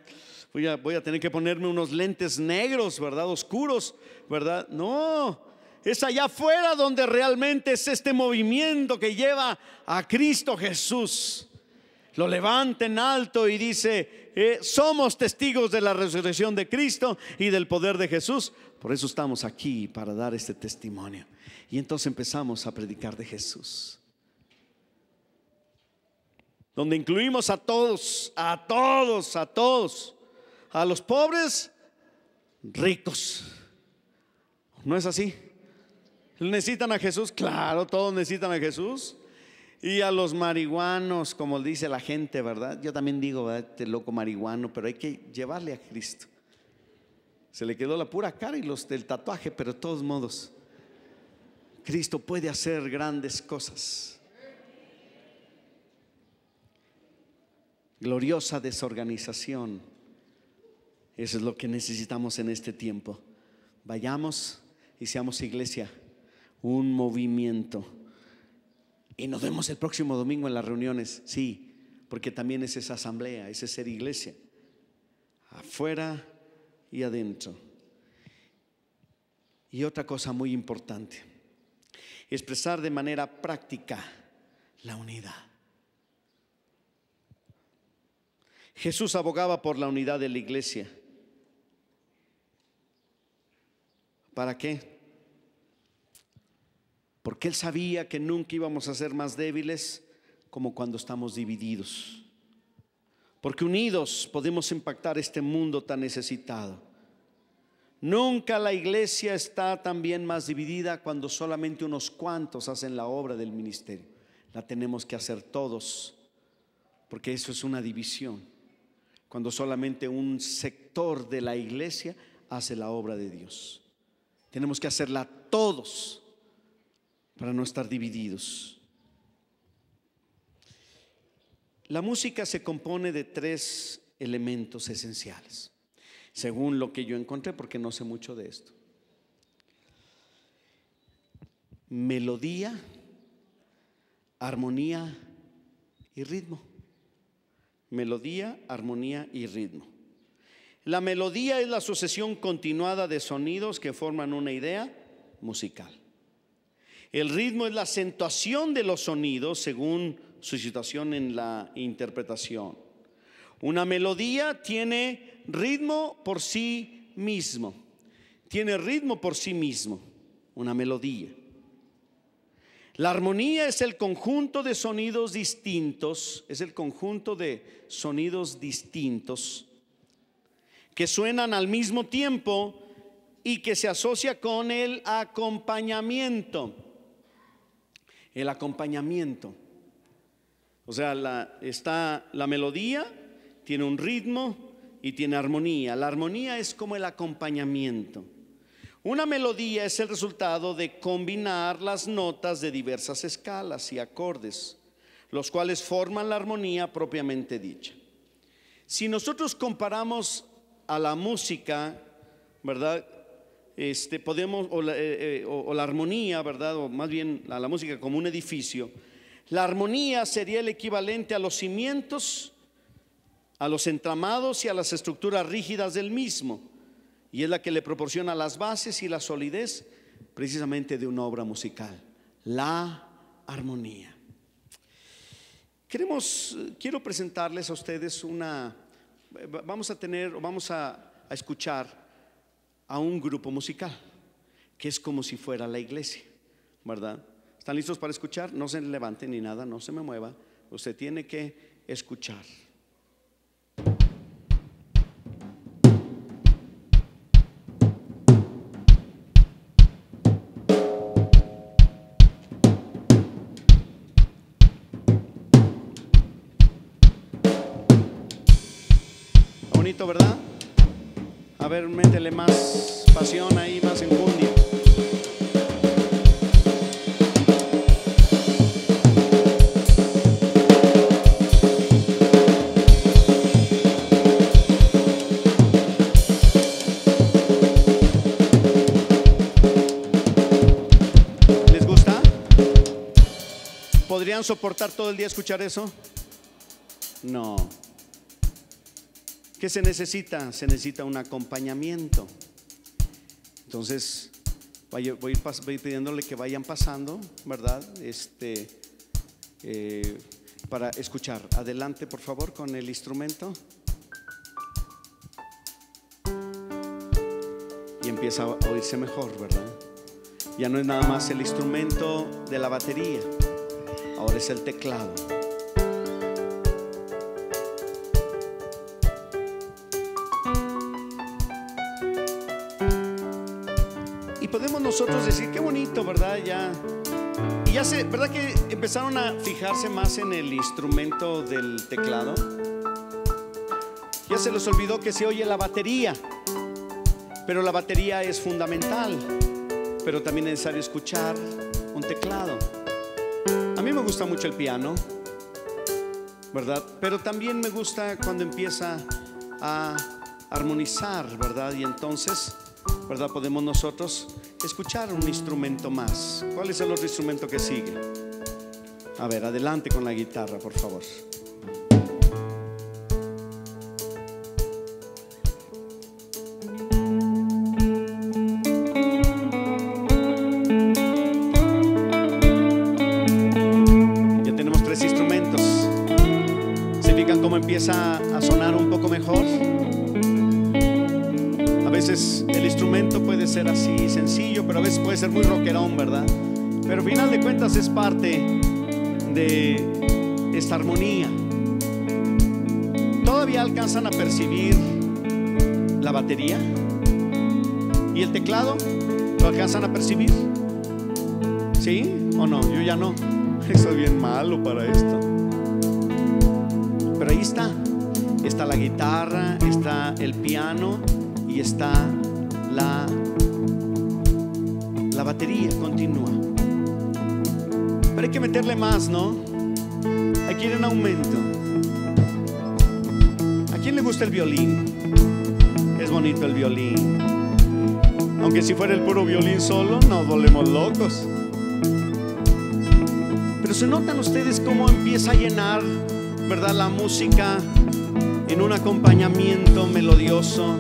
voy a tener que ponerme unos lentes negros, ¿verdad? Oscuros, ¿verdad? No, es allá afuera donde realmente es este movimiento que lleva a Cristo Jesús. Lo levanta en alto y dice, somos testigos de la resurrección de Cristo y del poder de Jesús. Por eso estamos aquí, para dar este testimonio. Y entonces empezamos a predicar de Jesús, donde incluimos a todos, a los pobres, ricos. ¿No es así? ¿Necesitan a Jesús? Claro, todos necesitan a Jesús. Y a los marihuanos, como dice la gente, ¿verdad? Yo también digo, ¿verdad? Este loco marihuano, pero hay que llevarle a Cristo. Se le quedó la pura cara y los del tatuaje, pero de todos modos, Cristo puede hacer grandes cosas. Gloriosa desorganización. Eso es lo que necesitamos en este tiempo. Vayamos y seamos iglesia, un movimiento. Y nos vemos el próximo domingo en las reuniones. Sí, porque también es esa asamblea, ese ser iglesia, afuera y adentro. Y otra cosa muy importante, expresar de manera práctica la unidad. Jesús abogaba por la unidad de la iglesia. ¿Para qué? Porque Él sabía que nunca íbamos a ser más débiles como cuando estamos divididos. Porque unidos podemos impactar este mundo tan necesitado. Nunca la iglesia está también más dividida cuando solamente unos cuantos hacen la obra del ministerio. La tenemos que hacer todos, porque eso es una división. Cuando solamente un sector de la iglesia hace la obra de Dios. Tenemos que hacerla todos para no estar divididos. La música se compone de 3 elementos esenciales, según lo que yo encontré, porque no sé mucho de esto: melodía, armonía y ritmo. Melodía, armonía y ritmo. La melodía es la sucesión continuada de sonidos que forman una idea musical. El ritmo es la acentuación de los sonidos según su situación en la interpretación. Una melodía tiene ritmo por sí mismo. Tiene ritmo por sí mismo, una melodía. La armonía es el conjunto de sonidos distintos, que suenan al mismo tiempo y que se asocia con el acompañamiento. El acompañamiento. O sea, está la melodía, tiene un ritmo y tiene armonía. La armonía es como el acompañamiento. Una melodía es el resultado de combinar las notas de diversas escalas y acordes, los cuales forman la armonía propiamente dicha. Si nosotros comparamos a la música, ¿verdad? Podemos, o la armonía, ¿verdad? O más bien a la música como un edificio. La armonía sería el equivalente a los cimientos, a los entramados y a las estructuras rígidas del mismo, y es la que le proporciona las bases y la solidez precisamente de una obra musical, la armonía. quiero presentarles a ustedes vamos a escuchar a un grupo musical que es como si fuera la iglesia, ¿verdad? ¿Están listos para escuchar? No se levanten ni nada, no se me mueva. Usted tiene que escuchar. Bonito, ¿verdad? A ver, métele más pasión ahí, más enjundia. ¿Les gusta? ¿Podrían soportar todo el día escuchar eso? No. ¿Qué se necesita? Se necesita un acompañamiento. Entonces voy a ir pidiéndole que vayan pasando, ¿verdad? Para escuchar. Adelante, por favor, con el instrumento. Y empieza a oírse mejor, ¿verdad? Ya no es nada más el instrumento de la batería, ahora es el teclado. Y podemos nosotros decir, qué bonito, ¿verdad? ¿Verdad que empezaron a fijarse más en el instrumento del teclado? Ya se les olvidó que se oye la batería, pero la batería es fundamental, pero también es necesario escuchar un teclado. A mí me gusta mucho el piano, ¿verdad? Pero también me gusta cuando empieza a armonizar, ¿verdad? Y entonces, ¿verdad? Podemos nosotros escuchar un instrumento más. ¿Cuál es el otro instrumento que sigue? A ver, adelante con la guitarra, por favor. Ya tenemos 3 instrumentos. ¿Se fijan cómo empieza a sonar un poco mejor? A veces el instrumento puede ser así sencillo, pero a veces puede ser muy rockerón, ¿verdad? Pero al final de cuentas es parte de esta armonía. ¿Todavía alcanzan a percibir la batería? ¿Y el teclado? ¿Lo alcanzan a percibir? ¿Sí o no? Yo ya no. Soy bien malo para esto. Pero ahí está. Está la guitarra, está el piano y está la batería continua. Pero hay que meterle más, ¿no? Hay que ir en aumento. ¿A quién le gusta el violín? Es bonito el violín. Aunque si fuera el puro violín solo, nos volvemos locos. Pero se notan ustedes cómo empieza a llenar, ¿verdad? La música en un acompañamiento melodioso,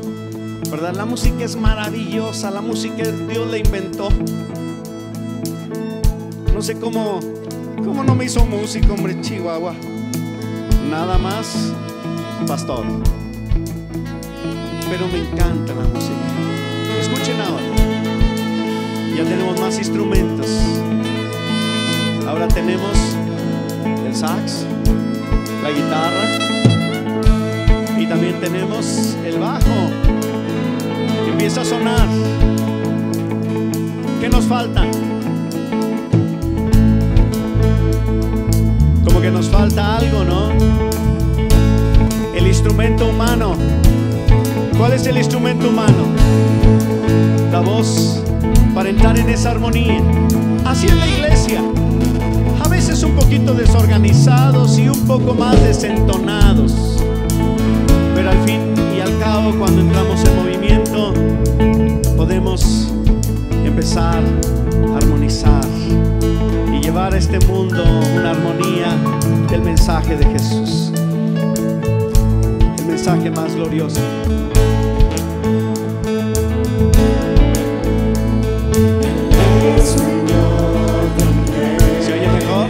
¿verdad? La música es maravillosa, la música Dios la inventó. No sé cómo no me hizo músico, hombre, Chihuahua. Nada más, pastor. Pero me encanta la música. Escuchen ahora. Ya tenemos más instrumentos. Ahora tenemos el sax, la guitarra y también tenemos el bajo. Empieza a sonar. ¿Qué nos falta? Como que nos falta algo, ¿no? El instrumento humano. ¿Cuál es el instrumento humano? La voz, para entrar en esa armonía. Así es la iglesia. A veces un poquito desorganizados y un poco más desentonados, pero al fin y al cabo, cuando entramos en movimiento, podemos empezar a armonizar y llevar a este mundo una armonía del mensaje de Jesús, el mensaje más glorioso. ¿Se oye mejor?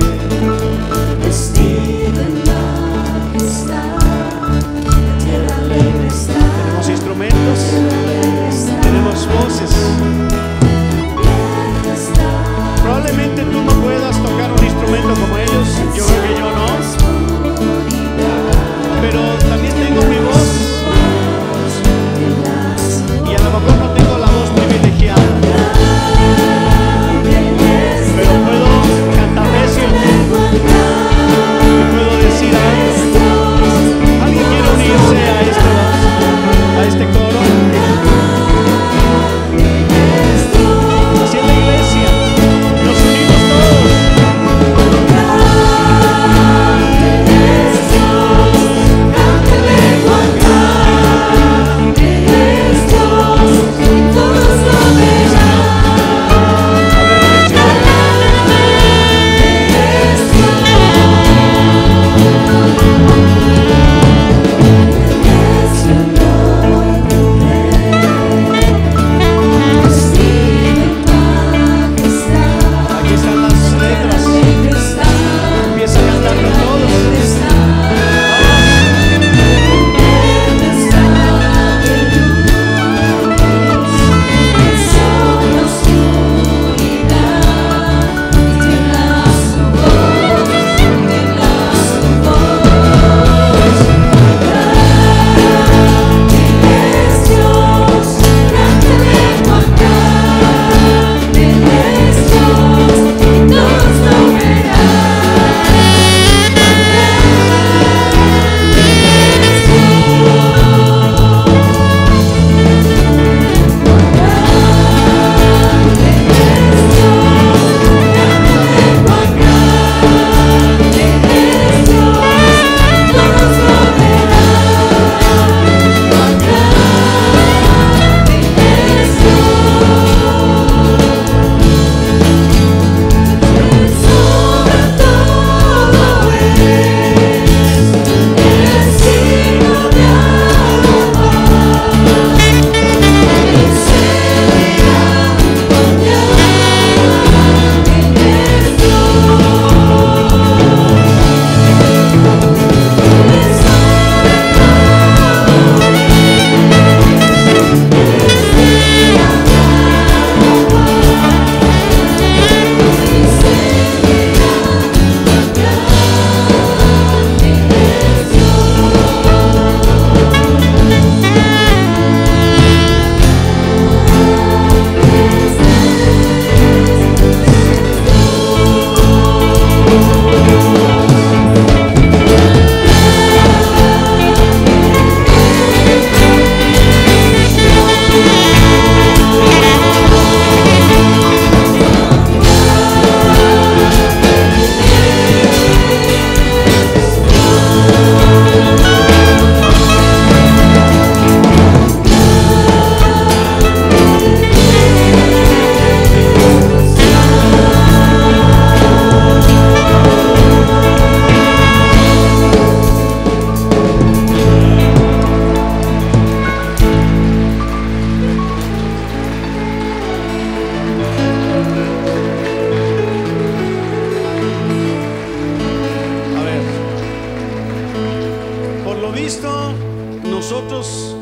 nosotros,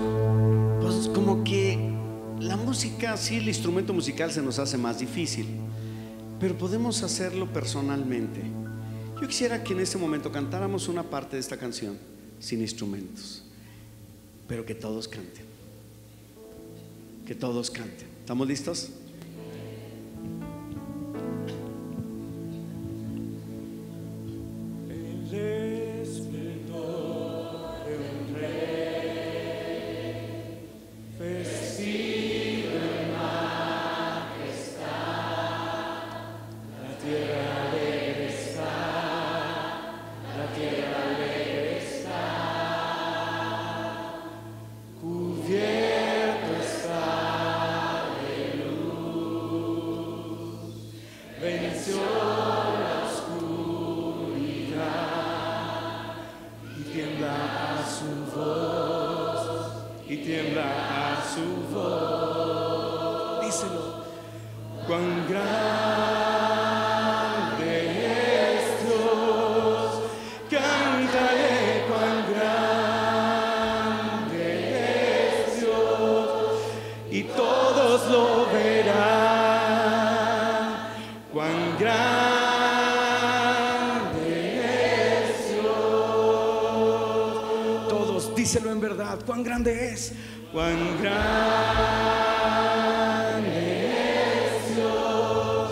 pues como que la música, sí, el instrumento musical se nos hace más difícil, pero podemos hacerlo personalmente. Yo quisiera que en este momento cantáramos una parte de esta canción sin instrumentos, pero que todos canten. Que todos canten. ¿Estamos listos? Díselo en verdad, cuán grande es. Cuán grande es Dios,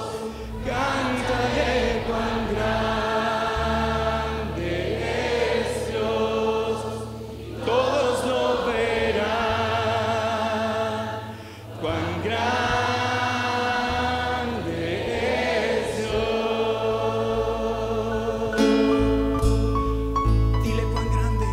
cántale cuán grande es Dios, todos lo verán, cuán grande es Dios. Dile cuán grande.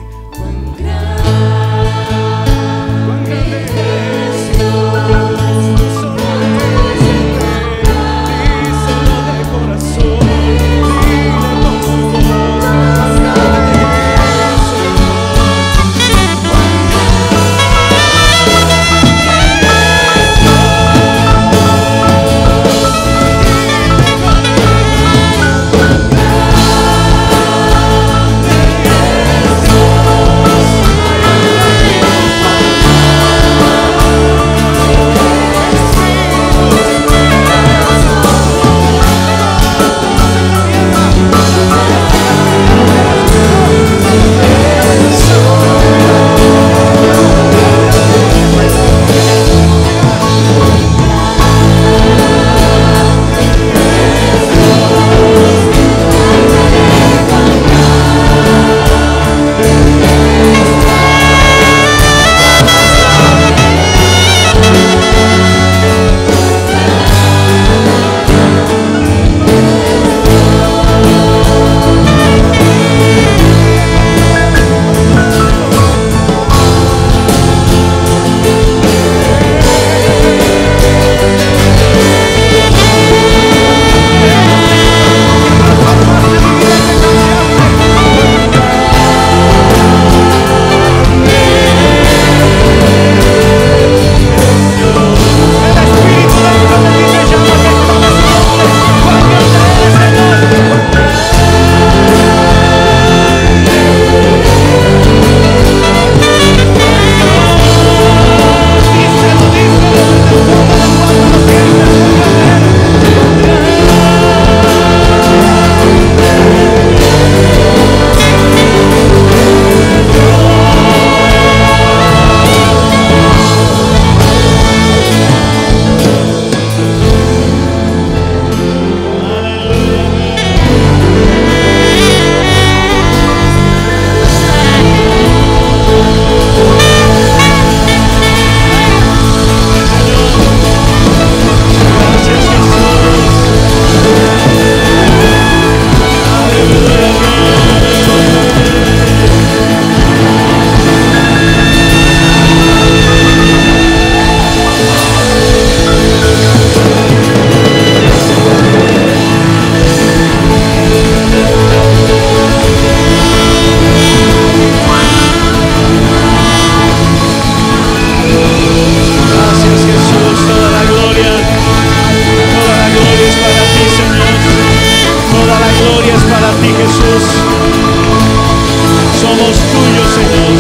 Somos tuyos, Señor.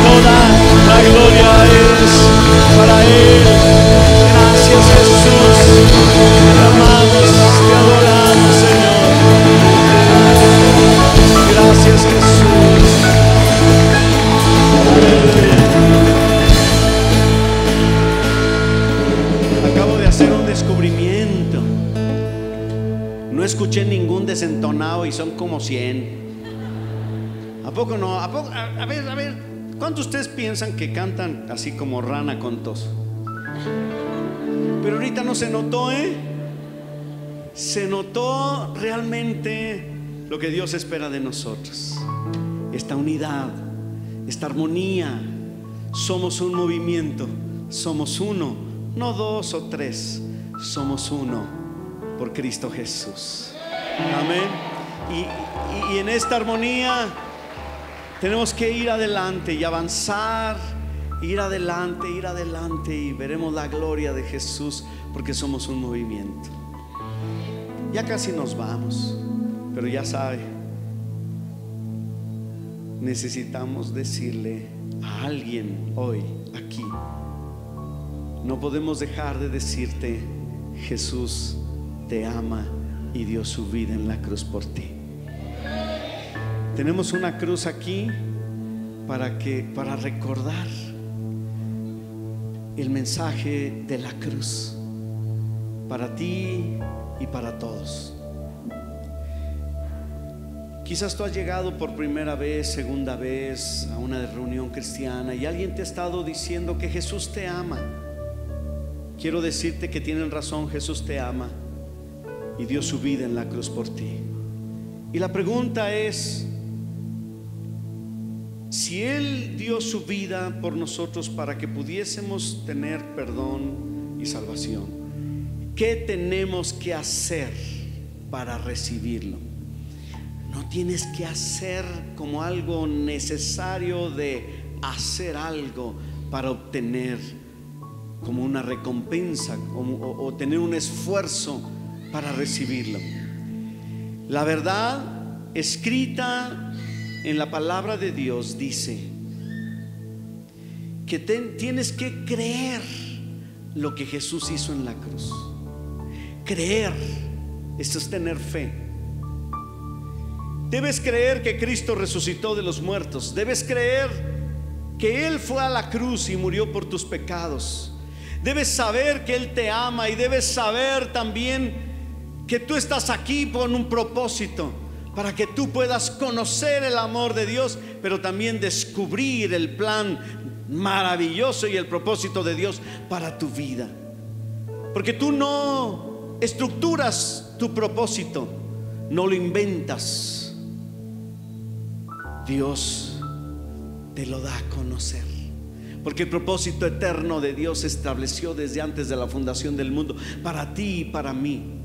Toda entonado y son como 100. ¿A poco no? A ver, ¿cuántos de ustedes piensan que cantan así como rana con tos? Pero ahorita no se notó, se notó realmente lo que Dios espera de nosotros. Esta unidad, esta armonía. Somos un movimiento, somos uno, no 2 o 3, somos uno por Cristo Jesús. Amén. Y en esta armonía tenemos que ir adelante y avanzar, ir adelante y veremos la gloria de Jesús porque somos un movimiento. Ya casi nos vamos, pero ya sabe, necesitamos decirle a alguien hoy aquí, no podemos dejar de decirte: Jesús te ama y dio su vida en la cruz por ti. Tenemos una cruz aquí para recordar el mensaje de la cruz para ti y para todos. Quizás tú has llegado por primera vez, segunda vez a una reunión cristiana y alguien te ha estado diciendo que Jesús te ama. Quiero decirte que tienen razón, Jesús te ama y dio su vida en la cruz por ti. Y la pregunta es: si Él dio su vida por nosotros para que pudiésemos tener perdón y salvación, ¿qué tenemos que hacer para recibirlo? No tienes que hacer como algo necesario de hacer algo para obtener como una recompensa o tener un esfuerzo para recibirlo. La verdad escrita en la palabra de Dios dice que tienes que creer lo que Jesús hizo en la cruz. Creer, esto es tener fe. Debes creer que Cristo resucitó de los muertos. Debes creer que Él fue a la cruz y murió por tus pecados. Debes saber que Él te ama y debes saber también que tú estás aquí por un propósito, para que tú puedas conocer el amor de Dios, pero también descubrir el plan maravilloso y el propósito de Dios para tu vida. Porque tú no estructuras tu propósito, no lo inventas. Dios te lo da a conocer, porque el propósito eterno de Dios se estableció desde antes de la fundación del mundo, para ti y para mí.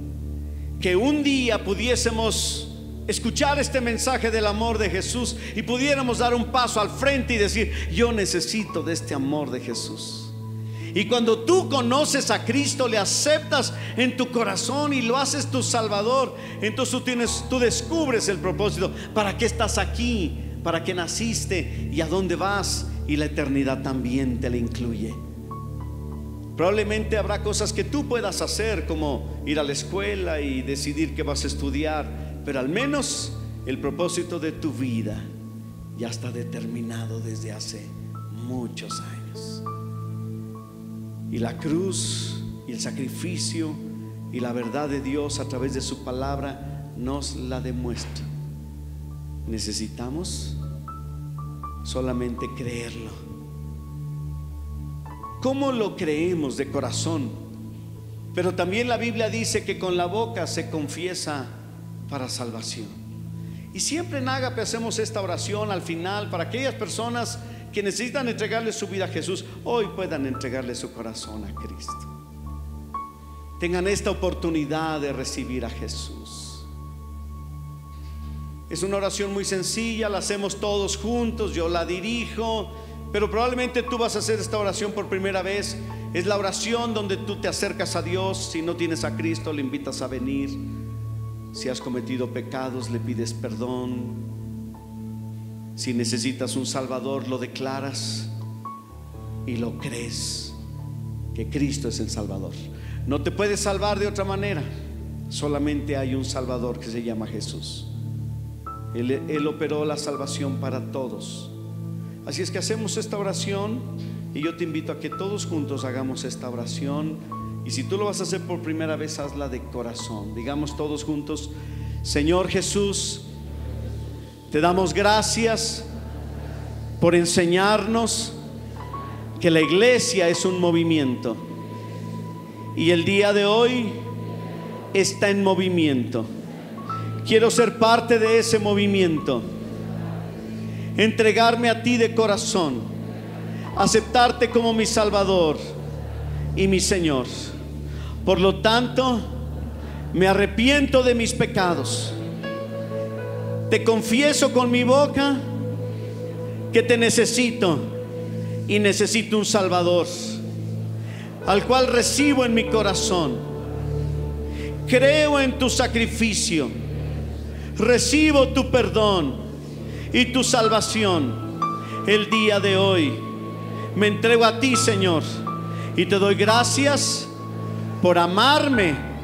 Que un día pudiésemos escuchar este mensaje del amor de Jesús y pudiéramos dar un paso al frente y decir: yo necesito de este amor de Jesús. Y cuando tú conoces a Cristo, le aceptas en tu corazón y lo haces tu Salvador, entonces tú descubres el propósito. ¿Para qué estás aquí? ¿Para qué naciste? ¿Y a dónde vas? Y la eternidad también te la incluye. Probablemente habrá cosas que tú puedas hacer, como ir a la escuela y decidir qué vas a estudiar, pero al menos el propósito de tu vida ya está determinado desde hace muchos años. Y la cruz y el sacrificio y la verdad de Dios a través de su palabra nos la demuestra. Necesitamos solamente creerlo. ¿Cómo lo creemos? De corazón. Pero también la Biblia dice que con la boca se confiesa para salvación. Y siempre en Ágape hacemos esta oración al final para aquellas personas que necesitan entregarle su vida a Jesús, hoy puedan entregarle su corazón a Cristo. Tengan esta oportunidad de recibir a Jesús. Es una oración muy sencilla, la hacemos todos juntos, yo la dirijo, pero probablemente tú vas a hacer esta oración por primera vez. Es la oración donde tú te acercas a Dios. Si no tienes a Cristo, le invitas a venir. Si has cometido pecados, le pides perdón. Si necesitas un Salvador, lo declaras y lo crees, que Cristo es el Salvador. No te puedes salvar de otra manera. Solamente hay un Salvador que se llama Jesús. Él operó la salvación para todos. Así es que hacemos esta oración y yo te invito a que todos juntos hagamos esta oración. Y si tú lo vas a hacer por primera vez, hazla de corazón. Digamos todos juntos: Señor Jesús, te damos gracias por enseñarnos que la iglesia es un movimiento y el día de hoy está en movimiento. Quiero ser parte de ese movimiento, entregarme a ti de corazón, aceptarte como mi Salvador y mi Señor. Por lo tanto, me arrepiento de mis pecados. Te confieso con mi boca que te necesito y necesito un Salvador, al cual recibo en mi corazón. Creo en tu sacrificio, recibo tu perdón y tu salvación. El día de hoy me entrego a ti, Señor, y te doy gracias por amarme,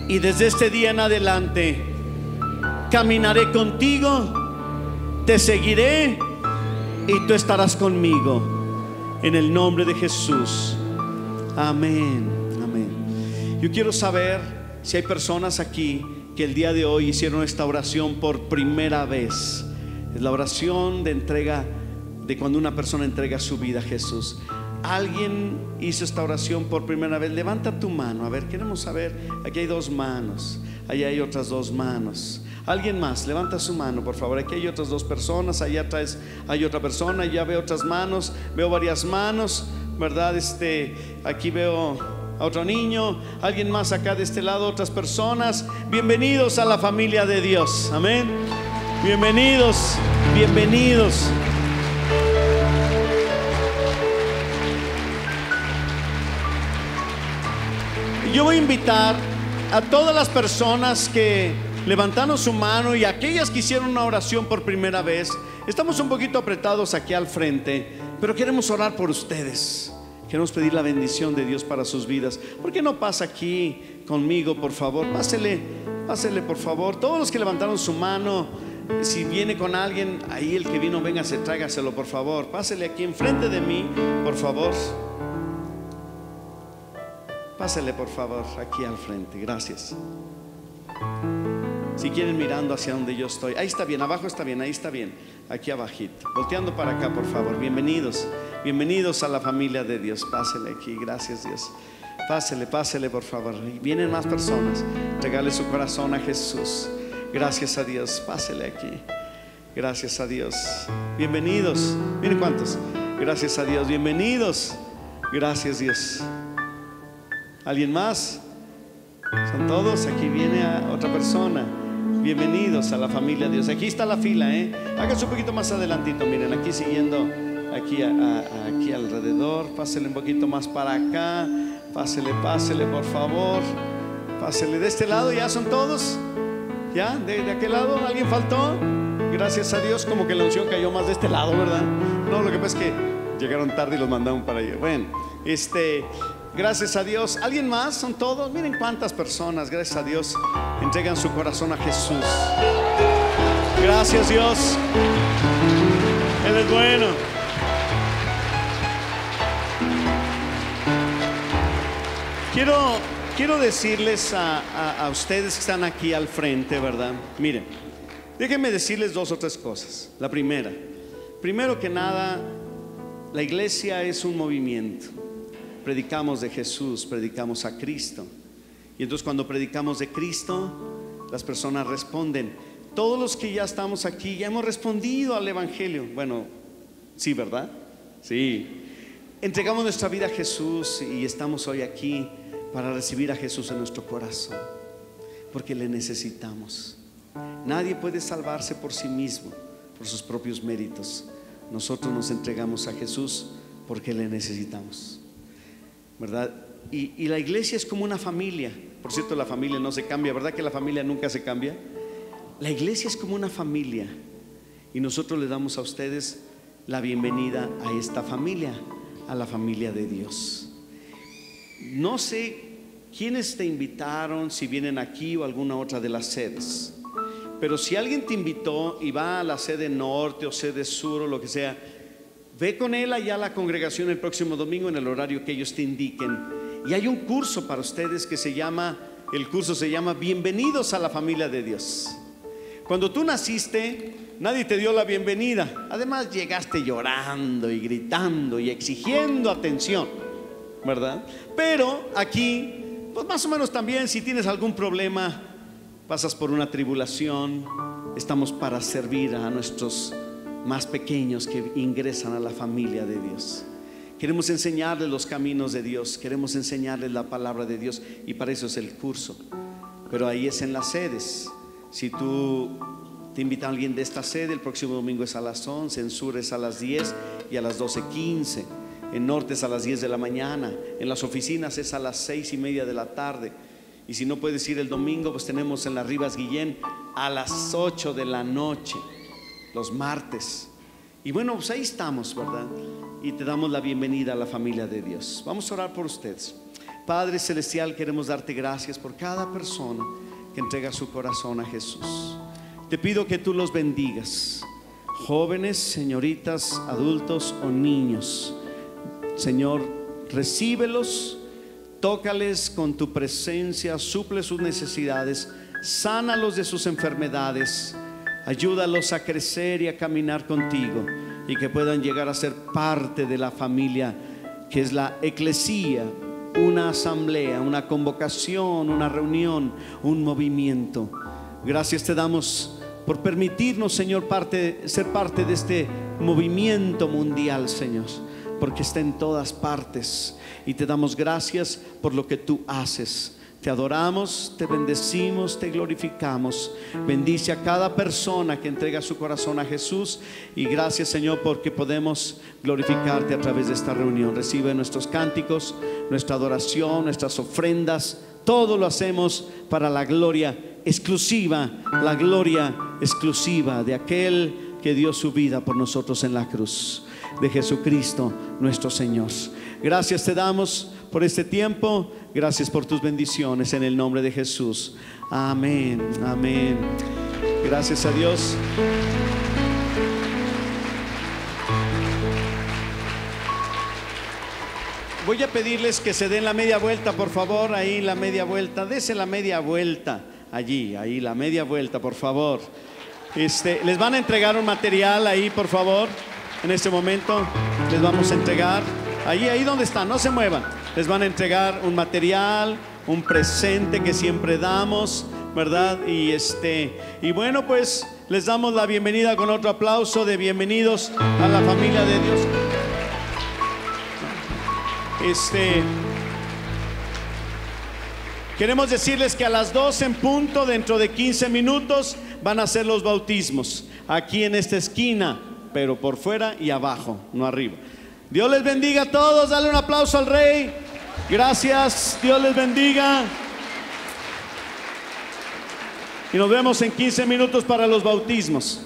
y desde este día en adelante caminaré contigo, te seguiré y tú estarás conmigo, en el nombre de Jesús. Amén, amén. Yo quiero saber si hay personas aquí que el día de hoy hicieron esta oración por primera vez. Es la oración de entrega, de cuando una persona entrega su vida a Jesús. ¿Alguien hizo esta oración por primera vez? Levanta tu mano, a ver, queremos saber. Aquí hay 2 manos, allá hay otras 2 manos. Alguien más, levanta su mano, por favor. Aquí hay otras 2 personas, allá atrás hay otra persona, ya veo otras manos, veo varias manos, ¿verdad? Aquí veo a otro niño, alguien más acá de este lado, otras personas. Bienvenidos a la familia de Dios, amén. Bienvenidos, bienvenidos. Yo voy a invitar a todas las personas que levantaron su mano y aquellas que hicieron una oración por primera vez. Estamos un poquito apretados aquí al frente, pero queremos orar por ustedes. Queremos pedir la bendición de Dios para sus vidas. ¿Por qué no pasa aquí conmigo, por favor? Pásele por favor. Todos los que levantaron su mano, si viene con alguien, ahí el que vino, véngase, tráigaselo, por favor. Pásele aquí enfrente de mí, por favor. Pásele por favor aquí al frente, gracias. Si quieren, mirando hacia donde yo estoy. Ahí está bien, abajo está bien, ahí está bien. Aquí abajito, volteando para acá, por favor. Bienvenidos, bienvenidos a la familia de Dios. Pásele aquí, gracias Dios. Pásele por favor. Y vienen más personas. Regale su corazón a Jesús. Gracias a Dios, pásele aquí. Gracias a Dios. Bienvenidos. Miren cuántos. Gracias a Dios, bienvenidos. Gracias Dios. ¿Alguien más? ¿Son todos? Aquí viene a otra persona. Bienvenidos a la familia de Dios. Aquí está la fila, háganse un poquito más adelantito. Miren, aquí siguiendo, aquí alrededor. Pásenle un poquito más para acá. Pásele por favor. Pásele de este lado. ¿Ya son todos? ¿Ya? ¿De aquel lado? ¿Alguien faltó? Gracias a Dios, como que la unción cayó más de este lado, ¿verdad? No, lo que pasa es que llegaron tarde y los mandaron para allá. Bueno, gracias a Dios. ¿Alguien más? ¿Son todos? Miren cuántas personas, gracias a Dios, entregan su corazón a Jesús. Gracias Dios. Él es bueno. Quiero decirles a ustedes que están aquí al frente, ¿verdad? Miren, déjenme decirles 2 o 3 cosas. La primero que nada, la iglesia es un movimiento. Predicamos de Jesús, predicamos a Cristo. Y entonces cuando predicamos de Cristo, las personas responden. Todos los que ya estamos aquí ya hemos respondido al Evangelio. Bueno, sí, ¿verdad? Sí. Entregamos nuestra vida a Jesús y estamos hoy aquí para recibir a Jesús en nuestro corazón, porque le necesitamos. Nadie puede salvarse por sí mismo, por sus propios méritos. Nosotros nos entregamos a Jesús porque le necesitamos, ¿verdad? Y la iglesia es como una familia. Por cierto, la familia no se cambia, ¿verdad que la familia nunca se cambia? La iglesia es como una familia y nosotros le damos a ustedes la bienvenida a esta familia, a la familia de Dios. No sé quiénes te invitaron, si vienen aquí o alguna otra de las sedes, pero si alguien te invitó y va a la sede norte o sede sur o lo que sea, ve con él allá a la congregación el próximo domingo en el horario que ellos te indiquen. Y hay un curso para ustedes que se llama el curso se llama Bienvenidos a la familia de Dios. Cuando tú naciste, nadie te dio la bienvenida. Además llegaste llorando y gritando y exigiendo atención, ¿verdad? Pero aquí, pues más o menos también, si tienes algún problema, pasas por una tribulación, estamos para servir a nuestros más pequeños que ingresan a la familia de Dios. Queremos enseñarles los caminos de Dios, queremos enseñarles la palabra de Dios, y para eso es el curso. Pero ahí es en las sedes. Si tú te invita a alguien de esta sede, el próximo domingo es a las 11, en Sur es a las 10 y a las 12:15, en Norte es a las 10 de la mañana, en las oficinas es a las 6:30 de la tarde. Y si no puedes ir el domingo, pues tenemos en la Rivas Guillén a las 8 de la noche, los martes. Y bueno, pues ahí estamos, ¿verdad? Y te damos la bienvenida a la familia de Dios. Vamos a orar por ustedes. Padre Celestial, queremos darte gracias por cada persona que entrega su corazón a Jesús. Te pido que tú los bendigas, jóvenes, señoritas, adultos o niños. Señor, recíbelos, tócales con tu presencia, suple sus necesidades, sánalos de sus enfermedades, ayúdalos a crecer y a caminar contigo, y que puedan llegar a ser parte de la familia que es la eclesía, una asamblea, una convocación, una reunión, un movimiento. Gracias te damos por permitirnos, Señor, ser parte de este movimiento mundial, Señor, porque está en todas partes, y te damos gracias por lo que tú haces. Te adoramos, te bendecimos, te glorificamos. Bendice a cada persona que entrega su corazón a Jesús, y gracias, Señor, porque podemos glorificarte a través de esta reunión. Recibe nuestros cánticos, nuestra adoración, nuestras ofrendas. Todo lo hacemos para la gloria exclusiva, la gloria exclusiva de aquel que dio su vida por nosotros en la cruz, de Jesucristo nuestro Señor. Gracias te damos por este tiempo. Gracias por tus bendiciones en el nombre de Jesús. Amén, amén. Gracias a Dios. Voy a pedirles que se den la media vuelta, por favor. Ahí la media vuelta, dese la media vuelta. Allí, ahí la media vuelta, por favor. Les van a entregar un material ahí, por favor. En este momento les vamos a entregar. Ahí donde están, no se muevan. Les van a entregar un material, un presente que siempre damos, ¿verdad? Y bueno, pues les damos la bienvenida con otro aplauso de bienvenidos a la familia de Dios. Queremos decirles que a las 12 en punto, dentro de 15 minutos, van a ser los bautismos aquí en esta esquina, pero por fuera y abajo, no arriba. Dios les bendiga a todos. Dale un aplauso al Rey. Gracias, Dios les bendiga. Y nos vemos en 15 minutos para los bautismos.